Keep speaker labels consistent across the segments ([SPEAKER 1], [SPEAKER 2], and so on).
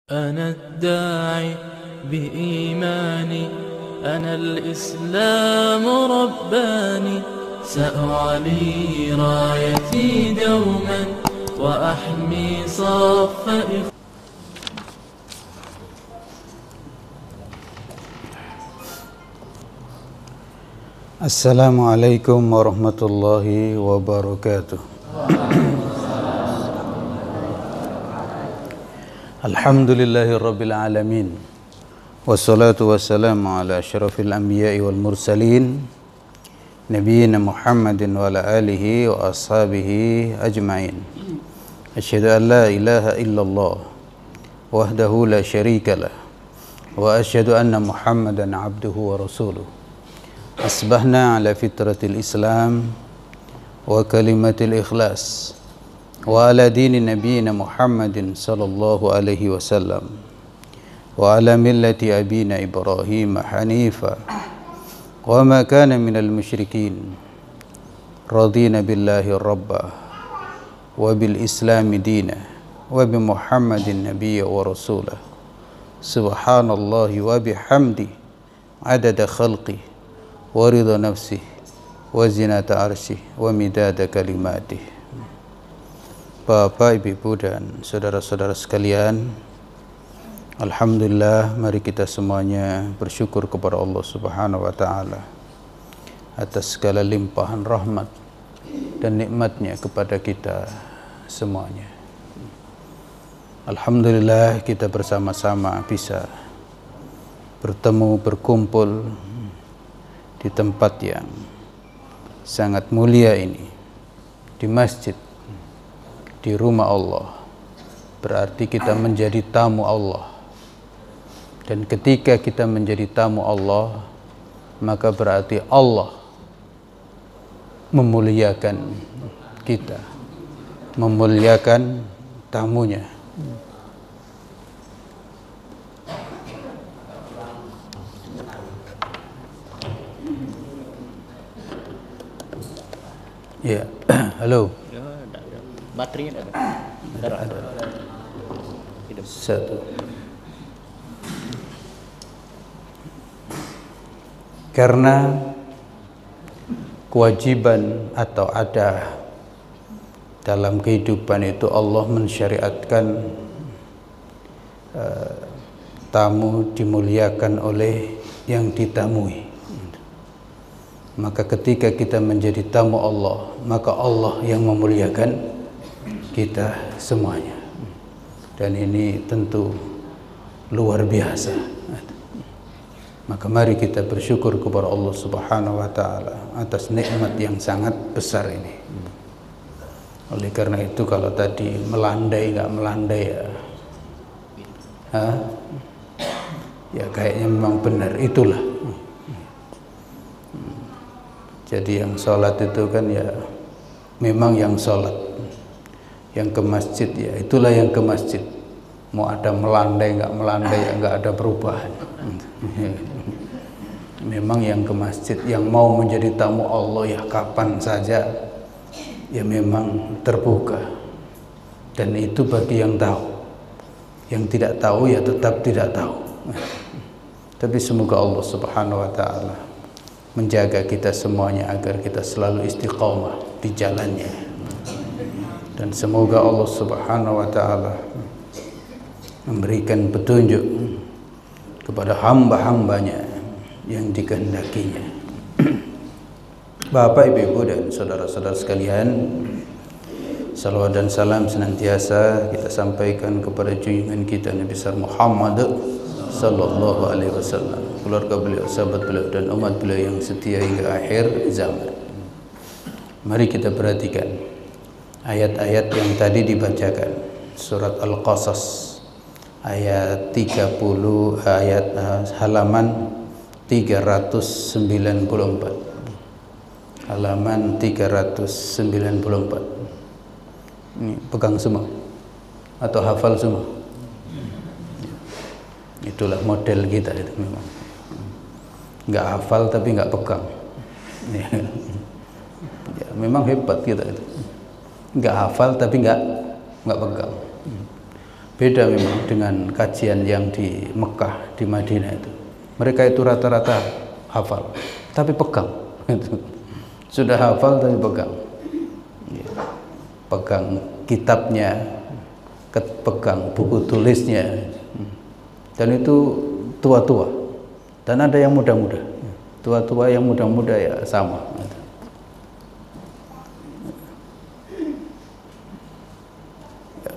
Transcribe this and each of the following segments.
[SPEAKER 1] أنا الداعي بإيماني أنا الإسلام رباني سأعلي رايتي دوما وأحمي صف
[SPEAKER 2] Assalamualaikum warahmatullahi wabarakatuh. Alhamdulillahi rabbil alamin. Wassalatu wassalamu ala asyrafil anbiya'i wal mursalin Nabiyyina Muhammadin wa ala alihi wa ashabihi ajma'in. Asyhadu an la ilaha illallah wahdahu la syarika lah wa asyhadu anna Muhammadan abduhu wa rasuluh. Asbahna ala fitratil Islam wa kalimatil ikhlas wa ala dini nabiyina Muhammadin sallallahu alaihi wasallam wa ala millati abina Ibrahim hanifa wa ma kana minal musyrikin radina billahi rabba wa bil islami dina wa bi Muhammadin nabiyya wa rasulah subhanallahi wa bihamdi adada khalqi wa ridha nafsih wa zinata arsyih wa midada kalimatih. Bapak, Ibu, dan saudara-saudara sekalian, alhamdulillah, mari kita semuanya bersyukur kepada Allah Subhanahu wa taala atas segala limpahan rahmat dan nikmatnya kepada kita semuanya. Alhamdulillah, kita bersama-sama bisa bertemu, berkumpul di tempat yang sangat mulia ini, di masjid, di rumah Allah. Berarti kita menjadi tamu Allah, dan ketika kita menjadi tamu Allah, maka berarti Allah memuliakan kita, memuliakan tamunya. Ya, halo.
[SPEAKER 3] Baterainya ada. Hidup.
[SPEAKER 2] Satu. Karena kewajiban atau ada dalam kehidupan itu Allah mensyariatkan tamu dimuliakan oleh yang ditamui. Maka ketika kita menjadi tamu Allah, maka Allah yang memuliakan kita semuanya. Dan ini tentu luar biasa. Maka mari kita bersyukur kepada Allah Subhanahu wa taala atas nikmat yang sangat besar ini. Oleh karena itu, kalau tadi melandai nggak melandai ya kayaknya memang benar, itulah. Jadi yang sholat itu kan ya memang yang sholat, yang ke masjid ya itulah yang ke masjid. Mau ada melandai nggak melandai ya nggak ada perubahan. Memang yang ke masjid, yang mau menjadi tamu Allah ya kapan saja ya memang terbuka. Dan itu bagi yang tahu. Yang tidak tahu ya tetap tidak tahu. Tapi semoga Allah Subhanahu wa taala menjaga kita semuanya agar kita selalu istiqamah di jalannya. Dan semoga Allah Subhanahu wa taala memberikan petunjuk kepada hamba-hambanya yang dikehendakinya. Bapak, Ibu, dan saudara-saudara sekalian, salawat dan salam senantiasa kita sampaikan kepada junjungan kita Nabi besar Muhammad sallallahu alaihi wasallam, keluarga beliau, sahabat beliau, dan umat beliau yang setia hingga akhir zaman. Mari kita perhatikan ayat-ayat yang tadi dibacakan, surat Al-Qasas ayat 30, ayat halaman 394. Halaman 394. Ini pegang semua atau hafal semua? Itulah model kita itu memang. Nggak hafal tapi nggak pegang. Ya, memang hebat kita itu. Nggak hafal tapi nggak pegang. Beda memang dengan kajian yang di Mekah, di Madinah itu. Mereka itu rata-rata hafal, tapi pegang. Sudah hafal tapi pegang. Pegang kitabnya, pegang buku tulisnya. Dan itu tua-tua. Dan ada yang muda-muda. Tua-tua yang muda-muda ya sama.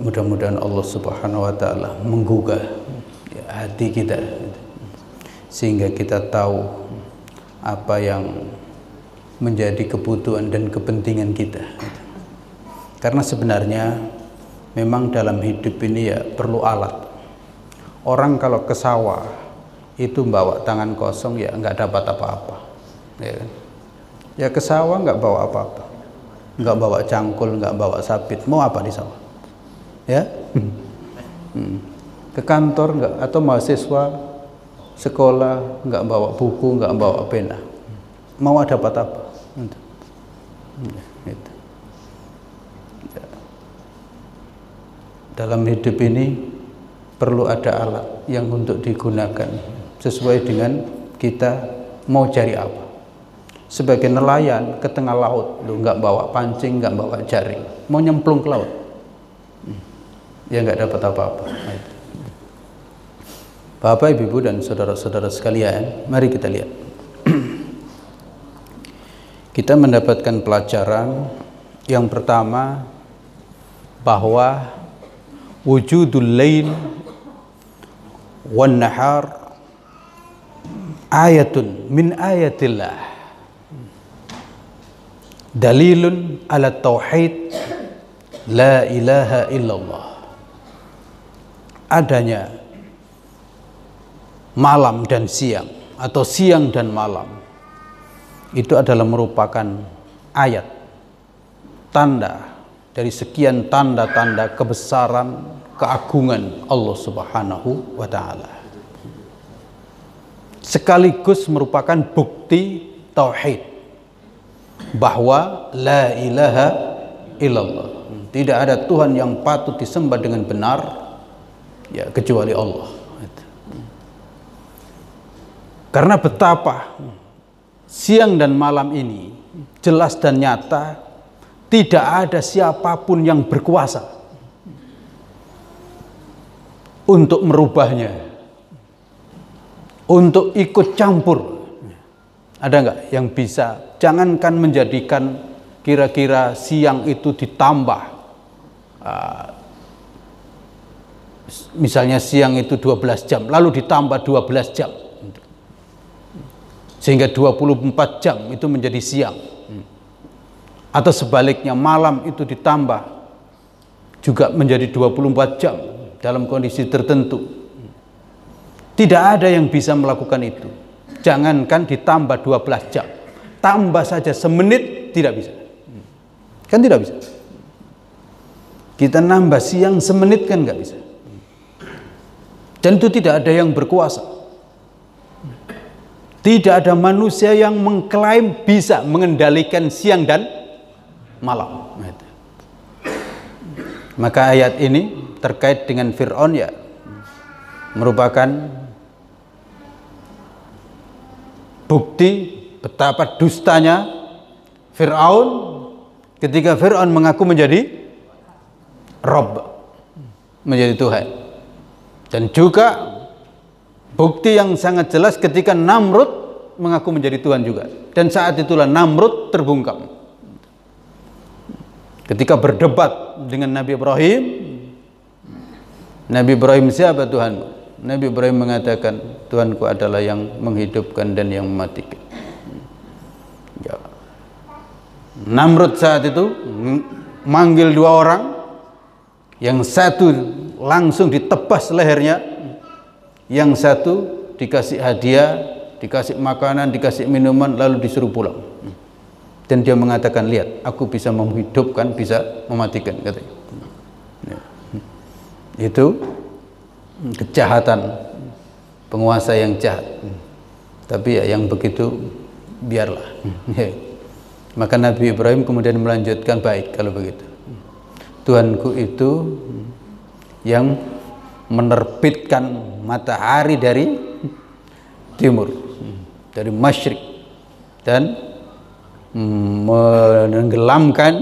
[SPEAKER 2] Mudah-mudahan Allah Subhanahu wa taala menggugah hati kita sehingga kita tahu apa yang menjadi kebutuhan dan kepentingan kita. Karena sebenarnya memang dalam hidup ini ya perlu alat. Orang kalau ke sawah itu bawa tangan kosong ya nggak dapat apa-apa. Ya ke sawah nggak bawa apa-apa, nggak bawa cangkul, nggak bawa sabit, mau apa di sawah? Ya, ke kantor nggak, atau mahasiswa sekolah nggak bawa buku, nggak bawa pena, mau dapat apa? Dalam hidup ini perlu ada alat yang untuk digunakan sesuai dengan kita mau cari apa. Sebagai nelayan ke tengah laut, lu nggak bawa pancing, nggak bawa jaring, mau nyemplung ke laut, ya nggak dapat apa-apa. Bapak, Ibu, dan saudara-saudara sekalian, mari kita lihat. Kita mendapatkan pelajaran yang pertama bahwa wujudul lail wan nahar ayatun min ayatillah, dalilun ala tauhid la ilaha illallah. Adanya malam dan siang atau siang dan malam itu adalah merupakan ayat, tanda dari sekian tanda-tanda kebesaran, keagungan Allah Subhanahu wa ta'ala, sekaligus merupakan bukti tauhid bahwa la ilaha illallah, tidak ada Tuhan yang patut disembah dengan benar ya kecuali Allah. Karena betapa siang dan malam ini jelas dan nyata, tidak ada siapapun yang berkuasa untuk merubahnya, untuk ikut campur. Ada nggak yang bisa? Jangankan menjadikan kira-kira siang itu ditambah, misalnya siang itu 12 jam, lalu ditambah 12 jam, sehingga 24 jam itu menjadi siang. Atau sebaliknya malam itu ditambah juga menjadi 24 jam dalam kondisi tertentu. Tidak ada yang bisa melakukan itu. Jangankan ditambah 12 jam, tambah saja semenit tidak bisa. Kan tidak bisa. Kita nambah siang semenit kan nggak bisa. Dan itu tidak ada yang berkuasa. Tidak ada manusia yang mengklaim bisa mengendalikan siang dan malam. Maka ayat ini terkait dengan Fir'aun ya merupakan bukti betapa dustanya Fir'aun ketika Fir'aun mengaku menjadi Rabb, menjadi Tuhan. Dan juga bukti yang sangat jelas ketika Namrud mengaku menjadi Tuhan juga. Dan saat itulah Namrud terbungkam. Ketika berdebat dengan Nabi Ibrahim, Nabi Ibrahim, siapa Tuhanmu? Nabi Ibrahim mengatakan, Tuhanku adalah yang menghidupkan dan yang mematikan. Ya. Namrud saat itu manggil dua orang, yang satu langsung ditebas lehernya, yang satu dikasih hadiah, dikasih makanan, dikasih minuman, lalu disuruh pulang. Dan dia mengatakan, lihat, aku bisa menghidupkan, bisa mematikan, katanya. Ya. Itu kejahatan penguasa yang jahat. Tapi ya yang begitu biarlah. Maka Nabi Ibrahim kemudian melanjutkan, baik kalau begitu. Tuhanku itu yang menerbitkan matahari dari timur, dari masyrik, dan menenggelamkan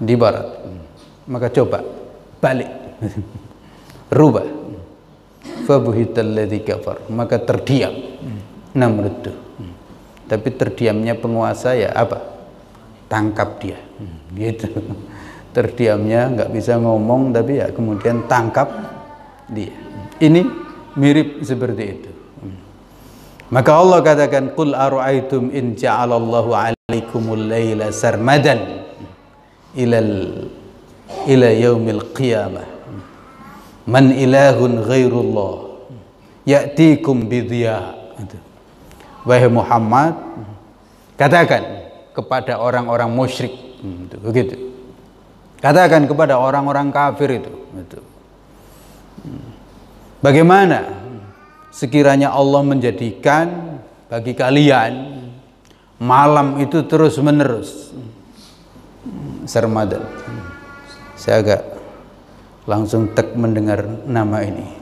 [SPEAKER 2] di barat. Maka coba balik, rubah. Fabuhital ladzi kafar, maka terdiam Namrud itu. Tapi terdiamnya penguasa ya apa? Tangkap dia, gitu. Terdiamnya nggak bisa ngomong, tapi ya kemudian tangkap dia. Ini mirip seperti itu. Maka Allah katakan, qul ara'aitum in ja'alallahu 'alaikumul laila sarmadan ila yaumil qiyamah man ilahun ghairullah ya'tikum bidhiya. Wahai Muhammad, katakan kepada orang-orang musyrik, begitu. Katakan kepada orang-orang kafir itu. Bagaimana sekiranya Allah menjadikan bagi kalian malam itu terus menerus sarmadan. Saya agak langsung tek mendengar nama ini.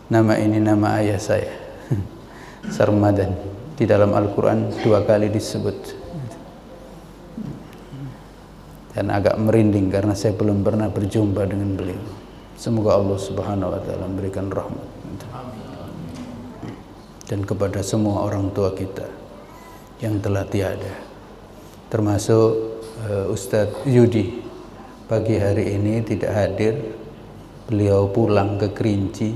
[SPEAKER 2] Nama ini nama ayah saya. Sarmadan di dalam Al-Quran 2 kali disebut. Dan agak merinding karena saya belum pernah berjumpa dengan beliau. Semoga Allah Subhanahu wa taala memberikan rahmat. Dan kepada semua orang tua kita yang telah tiada, termasuk Ustadz Yudi pagi hari ini tidak hadir. Beliau pulang ke Kerinci.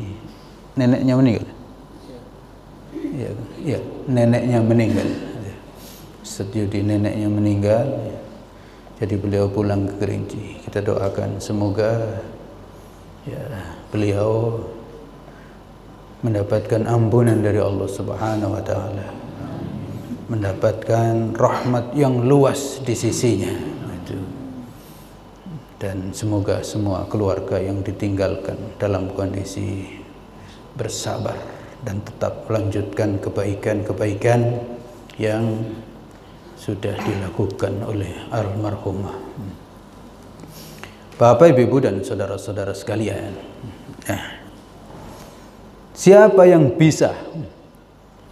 [SPEAKER 2] Neneknya meninggal. Ya, neneknya meninggal. Ustadz Yudi neneknya meninggal. Jadi beliau pulang ke Kerinci. Kita doakan semoga ya beliau mendapatkan ampunan dari Allah Subhanahu wa taala, mendapatkan rahmat yang luas di sisinya. Dan semoga semua keluarga yang ditinggalkan dalam kondisi bersabar dan tetap melanjutkan kebaikan-kebaikan yang sudah dilakukan oleh almarhumah. Bapak, Ibu, dan saudara-saudara sekalian, siapa yang bisa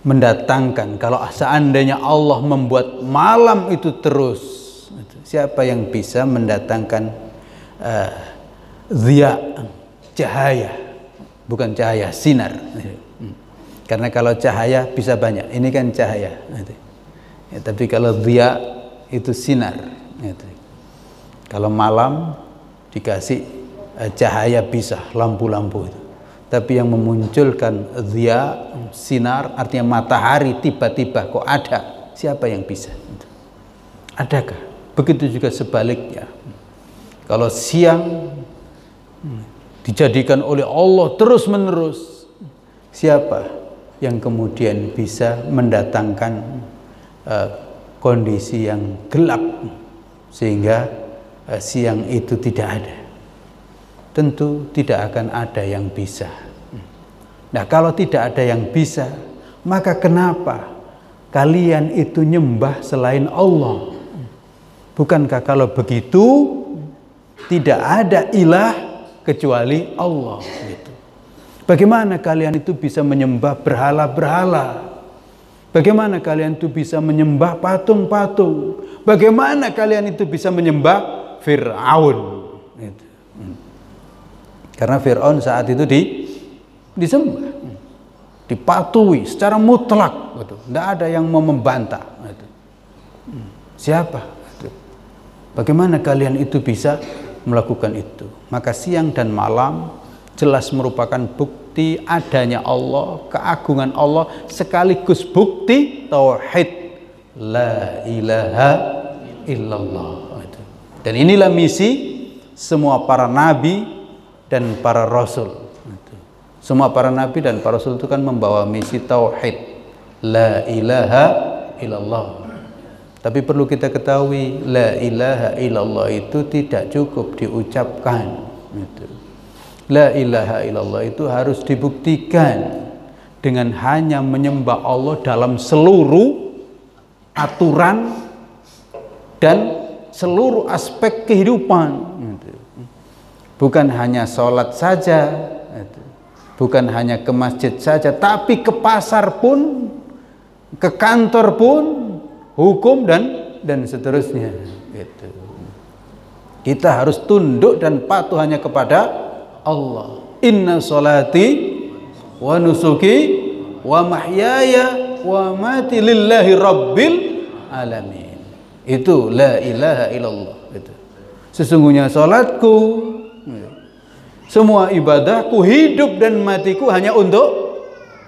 [SPEAKER 2] mendatangkan, kalau seandainya Allah membuat malam itu terus, siapa yang bisa mendatangkan ziya, cahaya, bukan cahaya, sinar. Karena kalau cahaya bisa banyak, ini kan cahaya. Ya, tapi kalau ziya itu sinar. Kalau malam dikasih cahaya bisa, lampu-lampu itu. Tapi yang memunculkan ziya, sinar, artinya matahari tiba-tiba kok ada, siapa yang bisa? Adakah? Begitu juga sebaliknya. Kalau siang dijadikan oleh Allah terus-menerus, siapa yang kemudian bisa mendatangkan kondisi yang gelap sehingga siang itu tidak ada? Tentu tidak akan ada yang bisa. Nah, kalau tidak ada yang bisa, maka kenapa kalian itu nyembah selain Allah? Bukankah kalau begitu tidak ada ilah kecuali Allah? Gitu. Bagaimana kalian itu bisa menyembah berhala-berhala? Bagaimana kalian itu bisa menyembah patung-patung? Bagaimana kalian itu bisa menyembah Fir'aun? Gitu. Karena Fir'aun saat itu disembah, dipatuhi secara mutlak, gitu. Tidak ada yang mau membantah. Gitu. Siapa? Gitu. Bagaimana kalian itu bisa melakukan itu? Maka siang dan malam jelas merupakan bukti adanya Allah, keagungan Allah, sekaligus bukti tauhid la ilaha illallah. Gitu. Dan inilah misi semua para nabi dan para rasul. Semua para nabi dan para rasul itu kan membawa misi tauhid la ilaha illallah. Tapi perlu kita ketahui, la ilaha illallah itu tidak cukup diucapkan. La ilaha illallah itu harus dibuktikan dengan hanya menyembah Allah dalam seluruh aturan dan seluruh aspek kehidupan. Bukan hanya sholat saja, bukan hanya ke masjid saja, tapi ke pasar pun, ke kantor pun, hukum dan seterusnya. Gitu. Kita harus tunduk dan patuh hanya kepada Allah. Inna sholati wa nusuki wa mahyaya wa mati lillahi rabbil alamin. Itu la ilaha illallah. Itu. Sesungguhnya sholatku, semua ibadahku, hidup dan matiku hanya untuk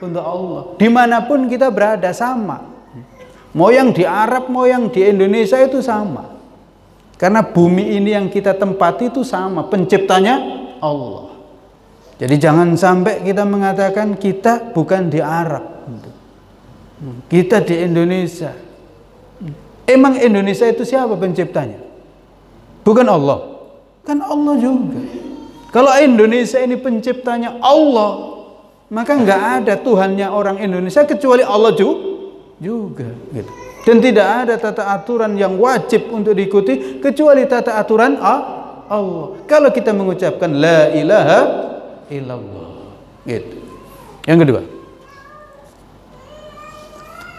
[SPEAKER 2] Allah. Dimanapun kita berada sama. Mau yang di Arab, mau yang di Indonesia itu sama. Karena bumi ini yang kita tempati itu sama, penciptanya Allah. Jadi jangan sampai kita mengatakan kita bukan di Arab, kita di Indonesia. Emang Indonesia itu siapa penciptanya? Bukan Allah, kan Allah juga. Kalau Indonesia ini penciptanya Allah, maka nggak ada Tuhannya orang Indonesia kecuali Allah juga. Gitu. Dan tidak ada tata aturan yang wajib untuk diikuti kecuali tata aturan Allah. Kalau kita mengucapkan la ilaha illallah, gitu. Yang kedua,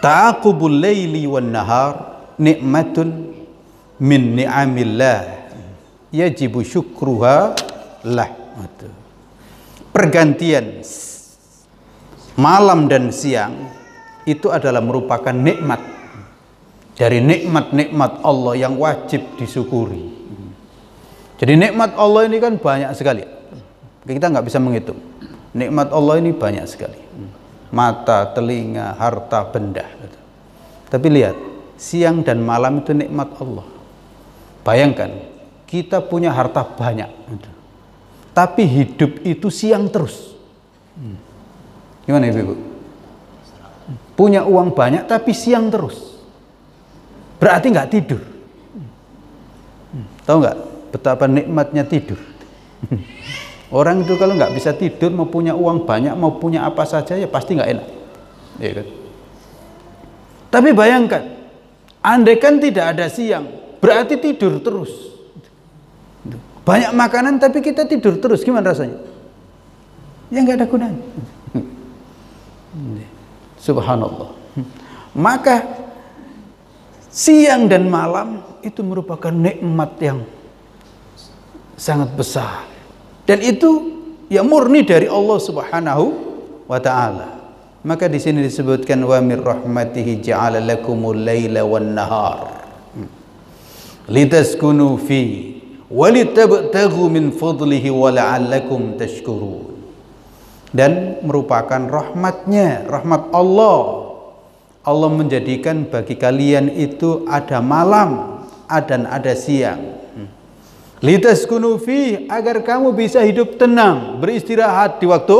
[SPEAKER 2] ta'aqubul laili wan nahar nikmatun min ni'amillah yajibu syukruha lah. Pergantian malam dan siang itu adalah merupakan nikmat dari nikmat-nikmat Allah yang wajib disyukuri. Jadi nikmat Allah ini kan banyak sekali. Kita nggak bisa menghitung. Nikmat Allah ini banyak sekali. Mata, telinga, harta, benda. Tapi lihat, siang dan malam itu nikmat Allah. Bayangkan, kita punya harta banyak, tapi hidup itu siang terus. Gimana ibu? Punya uang banyak tapi siang terus. Berarti nggak tidur. Tahu nggak betapa nikmatnya tidur? Orang itu kalau nggak bisa tidur, mau punya uang banyak, mau punya apa saja, ya pasti nggak enak, ya kan? Tapi bayangkan, andai kan tidak ada siang, berarti tidur terus. Banyak makanan tapi kita tidur terus, gimana rasanya? Ya nggak ada gunanya. Subhanallah. Maka siang dan malam itu merupakan nikmat yang sangat besar. Dan itu ya murni dari Allah Subhanahu wa taala. Maka di sini disebutkan wa mir rahmatihi ja'ala lakumul laila wan nahar litaskunu fi wa litabtaghu min fadlihi wa la'allakum tashkurun. Dan merupakan rahmatnya, rahmat Allah. Allah menjadikan bagi kalian itu ada malam dan ada siang. Litaskunu fi, agar kamu bisa hidup tenang, beristirahat di waktu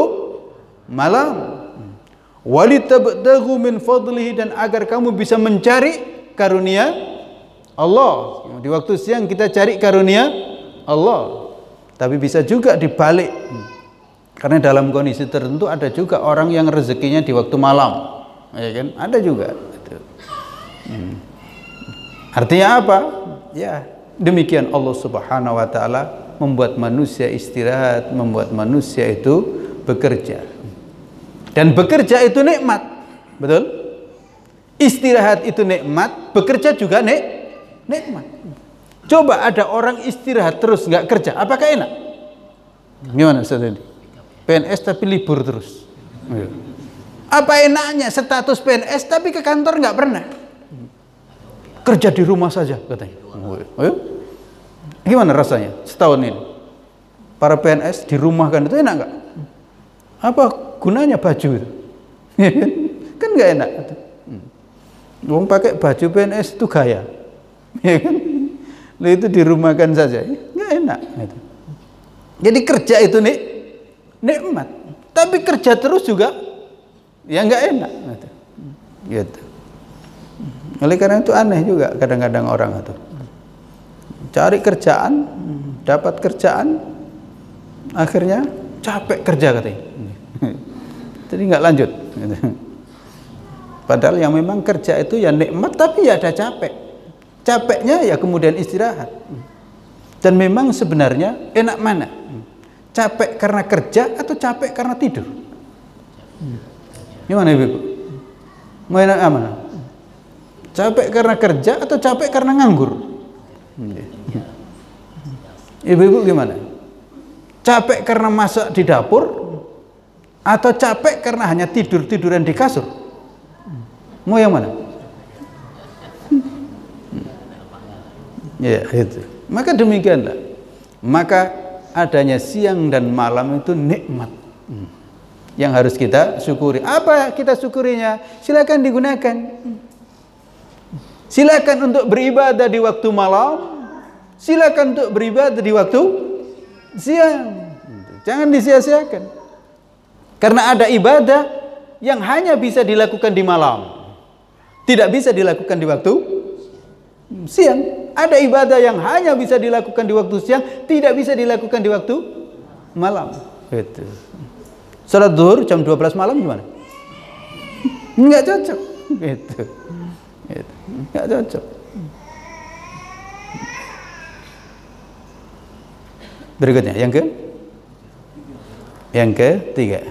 [SPEAKER 2] malam. Walitabtaghu min fadlihi, dan agar kamu bisa mencari karunia Allah. Di waktu siang kita cari karunia Allah. Tapi bisa juga dibalik. Karena dalam kondisi tertentu ada juga orang yang rezekinya di waktu malam, ya kan? Ada juga. Artinya apa? Ya, demikian Allah Subhanahu wa taala membuat manusia istirahat, membuat manusia itu bekerja. Dan bekerja itu nikmat. Betul? Istirahat itu nikmat, bekerja juga nikmat. Coba ada orang istirahat terus nggak kerja, apakah enak? Gimana Ustaz ini? PNS tapi libur terus. Apa enaknya status PNS tapi ke kantor nggak pernah? Kerja di rumah saja katanya. Gimana rasanya setahun ini? Para PNS di rumah kan itu enak nggak? Apa gunanya baju itu? Kan nggak enak. Wong pakai baju PNS itu gaya, ya kan? Lalu itu dirumahkan saja, nggak enak. Jadi kerja itu nikmat, tapi kerja terus juga ya nggak enak. Gitu. Oleh karena itu aneh juga kadang-kadang orang itu cari kerjaan, dapat kerjaan, akhirnya capek kerja katanya. Jadi nggak lanjut. Padahal yang memang kerja itu ya nikmat, tapi ya ada capek. Capeknya ya kemudian istirahat. Dan memang sebenarnya enak mana? Capek karena kerja atau capek karena tidur? Gimana Ibu? Mau enak mana? Capek karena kerja atau capek karena nganggur? Ibu-ibu gimana? Capek karena masak di dapur atau capek karena hanya tidur-tiduran di kasur? Mau yang mana? Ya, itu. Maka demikianlah. Maka adanya siang dan malam itu nikmat yang harus kita syukuri. Apa kita syukurinya? Silakan digunakan. Silakan untuk beribadah di waktu malam. Silakan untuk beribadah di waktu siang. Jangan disia-siakan. Karena ada ibadah yang hanya bisa dilakukan di malam, tidak bisa dilakukan di waktu siang. Ada ibadah yang hanya bisa dilakukan di waktu siang, tidak bisa dilakukan di waktu malam. Gitu. Salat zuhur jam 12 malam gimana? Enggak cocok. Gitu. Gitu. Enggak cocok. Berikutnya yang ketiga.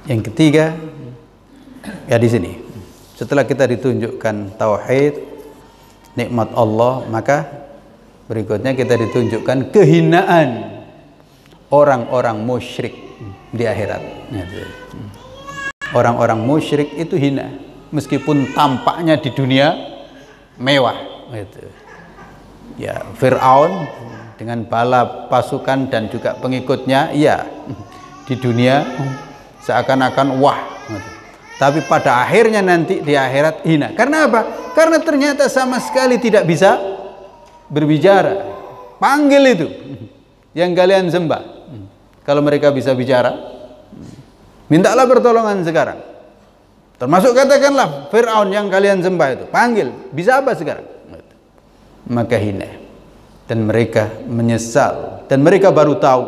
[SPEAKER 2] Yang ketiga ya di sini. Setelah kita ditunjukkan tauhid, nikmat Allah, maka berikutnya kita ditunjukkan kehinaan orang-orang musyrik di akhirat. Orang-orang musyrik itu hina, meskipun tampaknya di dunia mewah. Ya, Fir'aun dengan bala pasukan dan juga pengikutnya, iya, di dunia seakan-akan wah. Tapi pada akhirnya nanti di akhirat hina. Karena apa? Karena ternyata sama sekali tidak bisa berbicara. Panggil itu yang kalian sembah. Kalau mereka bisa bicara, mintalah pertolongan sekarang. Termasuk katakanlah Fir'aun yang kalian sembah itu. Panggil, bisa apa sekarang? Maka hina. Dan mereka menyesal. Dan mereka baru tahu.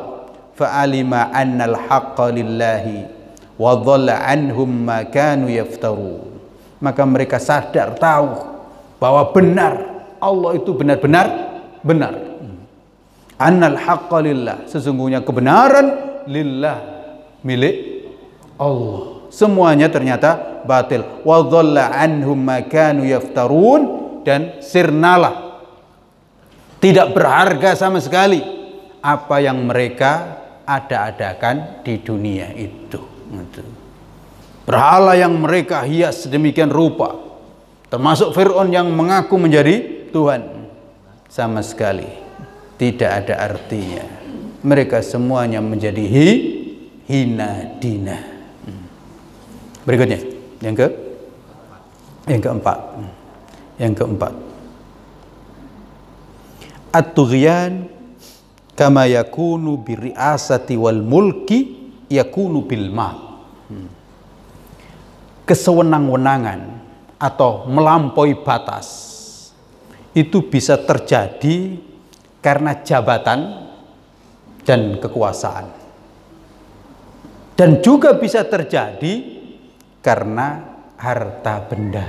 [SPEAKER 2] Fa'alima annal haqqa lillahi wa dhalla anhum ma kanu yaftaru. Maka mereka sadar, tahu bahwa benar, Allah itu benar-benar benar. Annal haqqa lillah, sesungguhnya kebenaran lillah, milik Allah. Semuanya ternyata batil. Wa dhalla anhum ma kanu yaftarun, dan sirnalah, tidak berharga sama sekali apa yang mereka ada-adakan di dunia itu. Berhala yang mereka hias sedemikian rupa, termasuk Fir'aun yang mengaku menjadi Tuhan, sama sekali tidak ada artinya. Mereka semuanya menjadi hina dina. Berikutnya yang keempat. At-tughyan kama yakunu biri'asati wal mulki yakunu bil mal. Kesewenang-wenangan atau melampaui batas itu bisa terjadi karena jabatan dan kekuasaan, dan juga bisa terjadi karena harta benda.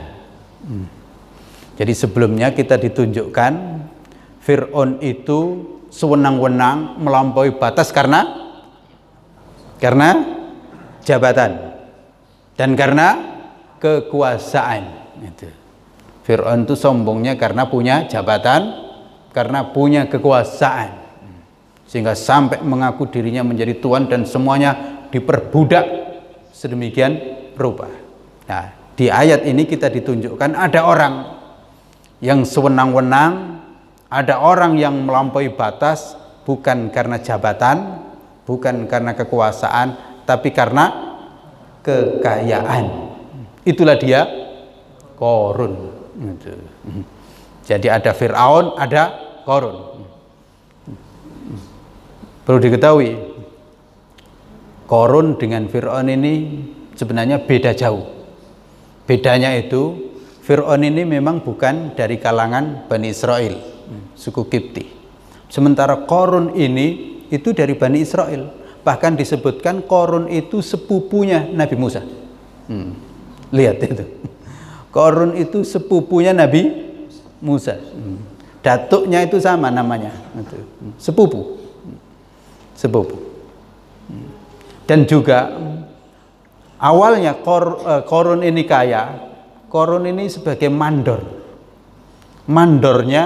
[SPEAKER 2] Jadi sebelumnya kita ditunjukkan Fir'aun itu sewenang-wenang melampaui batas karena jabatan dan karena kekuasaan. Fir'aun itu sombongnya karena punya jabatan, karena punya kekuasaan, sehingga sampai mengaku dirinya menjadi Tuhan dan semuanya diperbudak sedemikian rupa. Nah, di ayat ini kita ditunjukkan ada orang yang sewenang-wenang, ada orang yang melampaui batas bukan karena jabatan, bukan karena kekuasaan, tapi karena kekayaan. Itulah dia Qarun. Jadi ada Fir'aun, ada Qarun. Perlu diketahui, Qarun dengan Fir'aun ini sebenarnya beda jauh. Bedanya itu, Fir'aun ini memang bukan dari kalangan Bani Israel, suku Kipti. Sementara Qarun ini itu dari Bani Israel. Bahkan disebutkan Qarun itu sepupunya Nabi Musa. Lihat itu. Qarun itu sepupunya Nabi Musa. datuknya itu sama namanya, gitu. Sepupu. Dan juga awalnya Korun ini kaya, Korun ini sebagai mandornya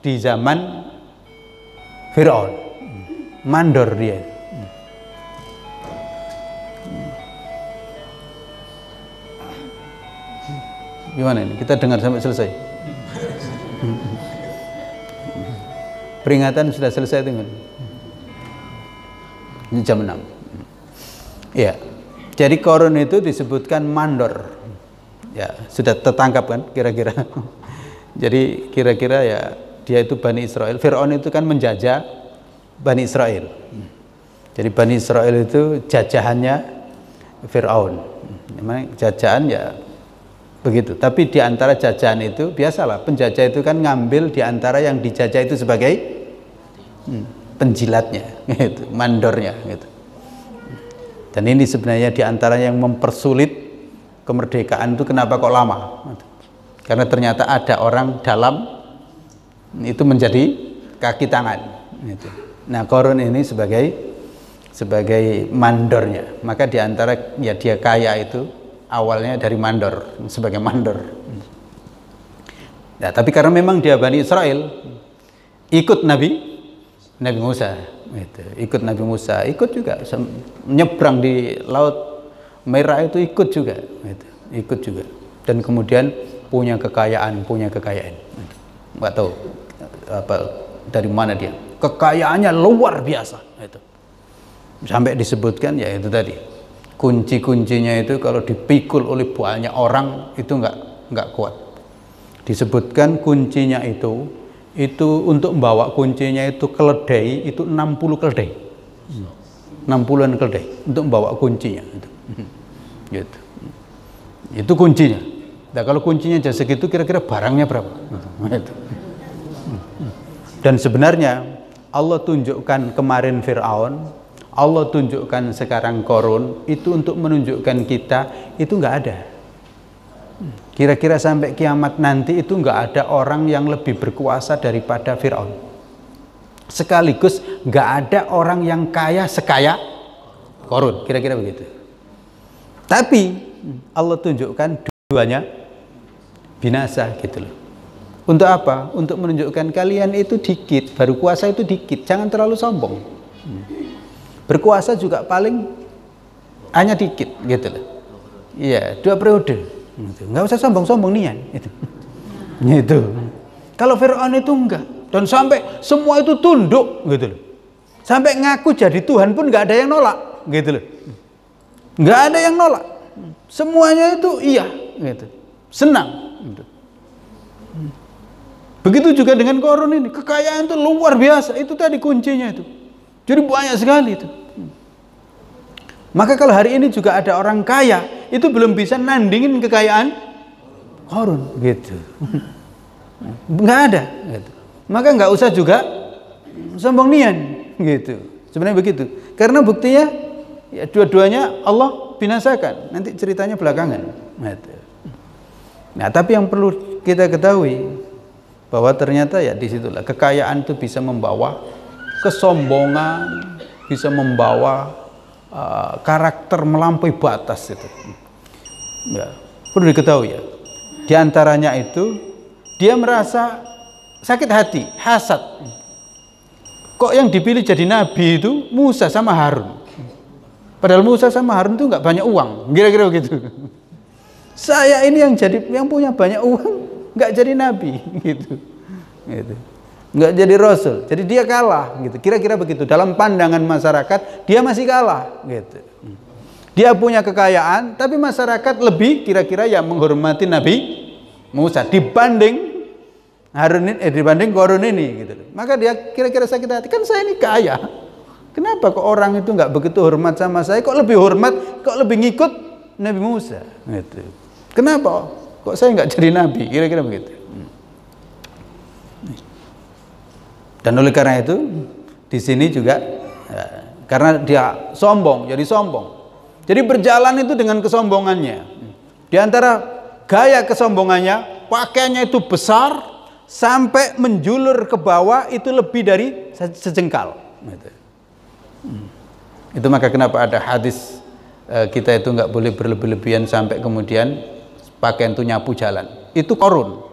[SPEAKER 2] di zaman Firaun, mandor dia. Gimana ini? Kita dengar sampai selesai. Peringatan sudah selesai dengan ini jam 6. Ya. Jadi Korun itu disebutkan mandor. Ya, sudah tertangkap kan kira-kira. Jadi kira-kira ya dia itu Bani Israel. Fir'aun itu kan menjajah Bani Israel. Jadi Bani Israel itu jajahannya Fir'aun. Memang jajahan ya begitu. Tapi di antara jajahan itu biasalah penjajah itu kan ngambil di antara yang dijajah itu sebagai penjilatnya, gitu, mandornya, gitu. Dan ini sebenarnya di antara yang mempersulit kemerdekaan itu kenapa kok lama? Karena ternyata ada orang dalam itu menjadi kaki tangan. Gitu. Nah, Korun ini sebagai mandornya. Maka di antara ya dia kaya itu awalnya dari mandor, sebagai mandor. Ya, tapi karena memang dia Bani Israel, ikut Nabi Musa, gitu. Ikut Nabi Musa, ikut juga nyebrang di Laut Merah itu ikut juga, gitu. Ikut juga. Dan kemudian punya kekayaan. Nggak tahu apa dari mana dia. Kekayaannya luar biasa, gitu. Sampai disebutkan ya itu tadi. Kunci-kuncinya itu kalau dipikul oleh banyak orang itu nggak kuat. Disebutkan kuncinya itu untuk membawa kuncinya itu keledai itu 60 keledai. 60-an keledai untuk membawa kuncinya itu. Gitu. Itu kuncinya. Nah, kalau kuncinya aja segitu kira-kira barangnya berapa? Gitu. Dan sebenarnya Allah tunjukkan kemarin Fir'aun, Allah tunjukkan sekarang Korun itu untuk menunjukkan kita itu nggak ada. Kira-kira sampai kiamat nanti itu nggak ada orang yang lebih berkuasa daripada Fir'aun. Sekaligus nggak ada orang yang kaya sekaya Korun. Kira-kira begitu. Tapi Allah tunjukkan duanya binasa gitu loh. Untuk apa? Untuk menunjukkan kalian itu dikit, baru kuasa itu dikit. Jangan terlalu sombong. Berkuasa juga paling hanya dikit gitu loh. Iya, 2 periode. Gitu. Nggak usah sombong-sombong nian itu. Gitu. Kalau Fir'aun itu enggak, dan sampai semua itu tunduk gitu loh. Sampai ngaku jadi Tuhan pun nggak ada yang nolak gitu loh. Nggak ada yang nolak. Semuanya itu iya gitu. Senang gitu. Begitu juga dengan Korun ini, kekayaan itu luar biasa. Itu tadi kuncinya itu. Jadi banyak sekali itu. Maka kalau hari ini juga ada orang kaya, itu belum bisa nandingin kekayaan Korun gitu. Nggak ada gitu. Maka nggak usah juga sombong nian gitu. Sebenarnya begitu. Karena buktinya ya dua-duanya Allah binasakan. Nanti ceritanya belakangan. Gitu. Nah, tapi yang perlu kita ketahui bahwa ternyata ya disitulah kekayaan itu bisa membawa kesombongan, bisa membawa karakter melampaui batas itu. Ya, perlu diketahui ya. Di antaranya itu dia merasa sakit hati, hasad. Kok yang dipilih jadi nabi itu Musa sama Harun? Padahal Musa sama Harun itu nggak banyak uang, kira-kira begitu. Saya ini yang punya banyak uang nggak jadi nabi, gitu. Nggak jadi rasul, jadi dia kalah gitu. Kira-kira begitu. Dalam pandangan masyarakat dia masih kalah gitu. Dia punya kekayaan tapi masyarakat lebih kira-kira ya menghormati Nabi Musa dibanding dibanding Korun ini gitu. Maka dia kira-kira sakit hati, kan saya ini kaya, kenapa kok orang itu nggak begitu hormat sama saya, kok lebih hormat, kok lebih ngikut Nabi Musa gitu. Kenapa kok saya nggak jadi nabi, kira-kira begitu. Dan oleh karena itu di sini juga ya, karena dia sombong, jadi sombong. Jadi berjalan itu dengan kesombongannya. Di antara gaya kesombongannya, pakaiannya itu besar sampai menjulur ke bawah itu lebih dari sejengkal. Itu maka kenapa ada hadis kita itu nggak boleh berlebih-lebihan sampai kemudian pakaian itu nyapu jalan. Itu korun.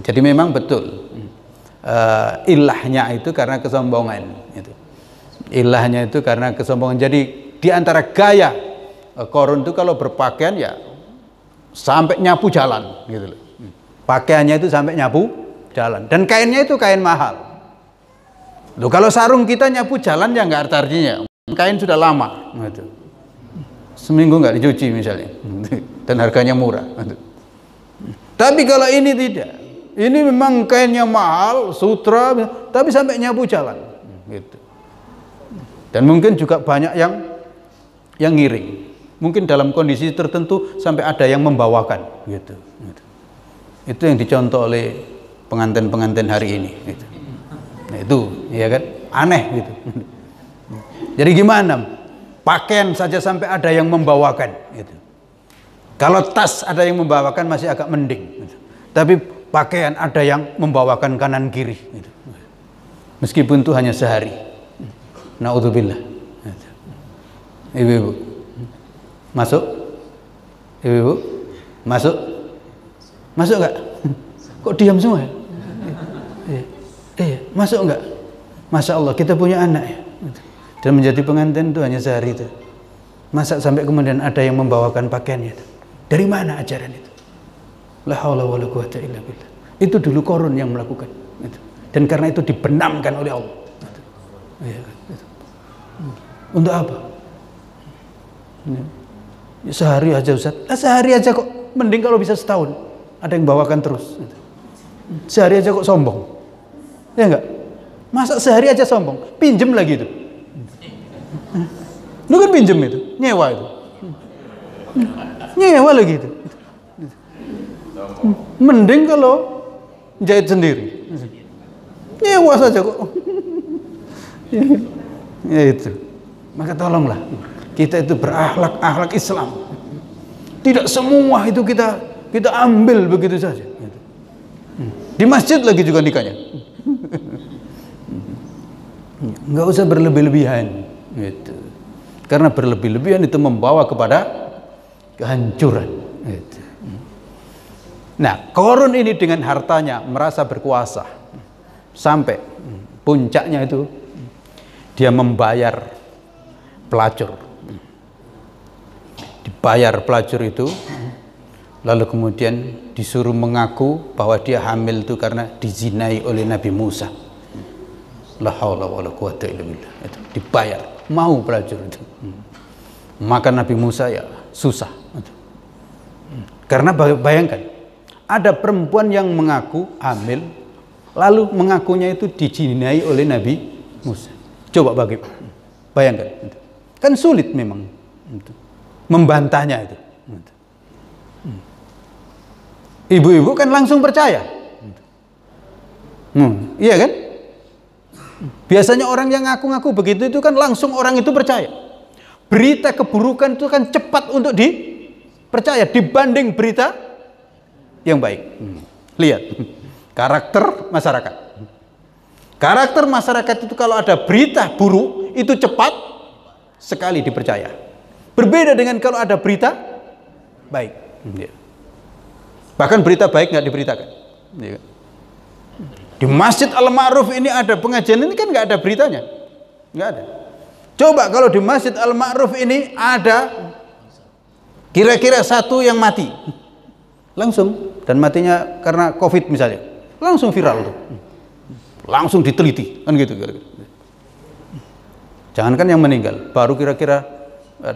[SPEAKER 2] Jadi memang betul ilahnya itu karena kesombongan. Ilahnya itu karena kesombongan. Jadi di antara gaya korun itu kalau berpakaian ya sampai nyapu jalan gitu loh. Pakaiannya itu sampai nyapu jalan dan kainnya itu kain mahal. Loh, kalau sarung kita nyapu jalan ya nggak artinya kain sudah lama gitu. Seminggu nggak dicuci misalnya dan harganya murah gitu. Tapi kalau ini tidak, ini memang kainnya mahal, sutra, tapi sampai nyapu jalan gitu. Dan mungkin juga banyak yang ngiring. Mungkin dalam kondisi tertentu sampai ada yang membawakan gitu. Itu yang dicontoh oleh pengantin-pengantin hari ini gitu. Nah itu ya kan aneh gitu. Jadi gimana? Pakaian saja sampai ada yang membawakan gitu. Kalau tas ada yang membawakan masih agak mending gitu. Tapi pakaian ada yang membawakan kanan kiri gitu. Meskipun itu hanya sehari. Naudzubillah. Ibu-ibu masuk? Ibu-ibu masuk? Masuk enggak? Kok diam semua? Masuk enggak? Masya Allah kita punya anak ya. Dan menjadi pengantin itu hanya sehari itu. Masa sampai kemudian ada yang membawakan pakaiannya itu? Dari mana ajaran itu? La haula wala quwata illa billah. Itu dulu korun yang melakukan itu. Dan karena itu dibenamkan oleh Allah. Untuk apa? Sehari aja Ustaz. Sehari aja kok, mending kalau bisa setahun. Ada yang bawakan terus. Sehari aja kok sombong. Ya enggak? Masa sehari aja sombong? Pinjem lagi itu. Lu kan pinjem itu, nyewa itu. Nyewa lagi itu. Mending kalau jahit sendiri. Nyewa saja kok. Ya itu. Maka tolonglah kita itu berakhlak Islam. Tidak semua itu kita ambil begitu saja. Di masjid lagi juga nikahnya. Nggak usah berlebih-lebihan gitu. Karena berlebih-lebihan itu membawa kepada kehancuran gitu. Nah, Qarun ini dengan hartanya merasa berkuasa sampai puncaknya itu dia membayar pelacur. Dibayar pelacur itu, lalu kemudian disuruh mengaku bahwa dia hamil itu karena dizinai oleh Nabi Musa. La haula wala quwata illa billah. Itu dibayar, mau pelacur itu. Maka Nabi Musa ya susah. Karena bayangkan, ada perempuan yang mengaku hamil, lalu mengakunya itu dizinai oleh Nabi Musa. Coba bayangkan, kan sulit memang membantahnya itu. Ibu-ibu kan langsung percaya, iya kan? Biasanya orang yang ngaku-ngaku begitu itu kan langsung orang itu percaya. Berita keburukan itu kan cepat untuk dipercaya dibanding berita yang baik. Lihat karakter masyarakat. Karakter masyarakat itu kalau ada berita buruk itu cepat sekali dipercaya. Berbeda dengan kalau ada berita baik. Bahkan berita baik nggak diberitakan. Di Masjid Al-Ma'ruf ini ada pengajian ini kan nggak ada beritanya, nggak ada. Coba kalau di Masjid Al-Ma'ruf ini ada kira-kira satu yang mati, langsung, dan matinya karena COVID misalnya, langsung viral tuh, langsung diteliti, kan gitu. Jangankan yang meninggal, baru kira-kira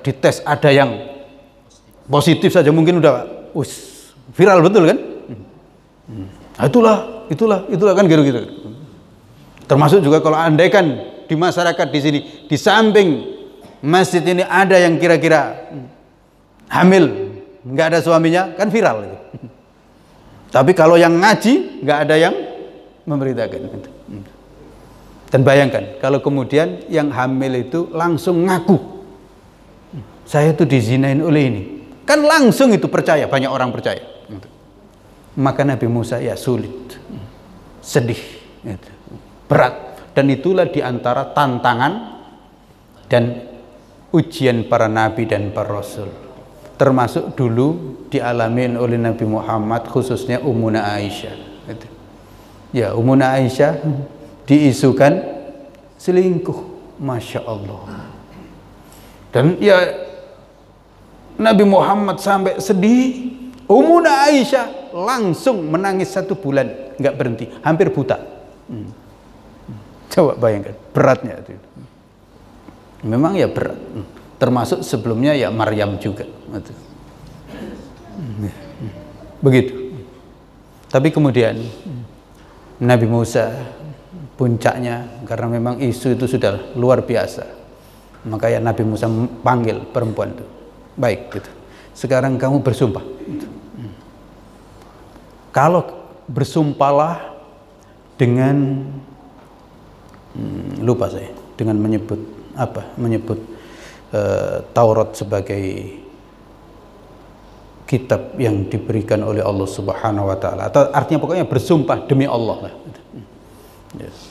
[SPEAKER 2] dites ada yang positif saja mungkin udah, viral betul kan? Itulah kan gitu. Termasuk juga kalau andaikan di masyarakat di sini di samping masjid ini ada yang kira-kira hamil, nggak ada suaminya, kan viral itu. Tapi kalau yang ngaji nggak ada yang memberitakan. Dan bayangkan kalau kemudian yang hamil itu langsung ngaku, saya itu dizinain oleh ini, kan langsung itu percaya, banyak orang percaya. Maka Nabi Musa ya sulit, sedih, gitu, berat. Dan itulah diantara tantangan dan ujian para nabi dan para rasul. Termasuk dulu dialamin oleh Nabi Muhammad, khususnya Ummuna Aisyah. Gitu. Ya, Ummuna Aisyah diisukan selingkuh, Masya Allah. Dan ya Nabi Muhammad sampai sedih, Ummuna Aisyah langsung menangis 1 bulan, nggak berhenti, hampir buta. Coba bayangkan beratnya itu. Memang ya berat. Termasuk sebelumnya ya Maryam juga. Begitu. Tapi kemudian Nabi Musa puncaknya, karena memang isu itu sudah luar biasa, maka ya Nabi Musa panggil perempuan itu. Baik, gitu. Sekarang kamu bersumpah. Gitu. Kalau bersumpahlah dengan lupa saya, dengan menyebut apa? Menyebut Taurat sebagai kitab yang diberikan oleh Allah Subhanahu wa taala. Atau artinya pokoknya bersumpah demi Allah lah. Yes.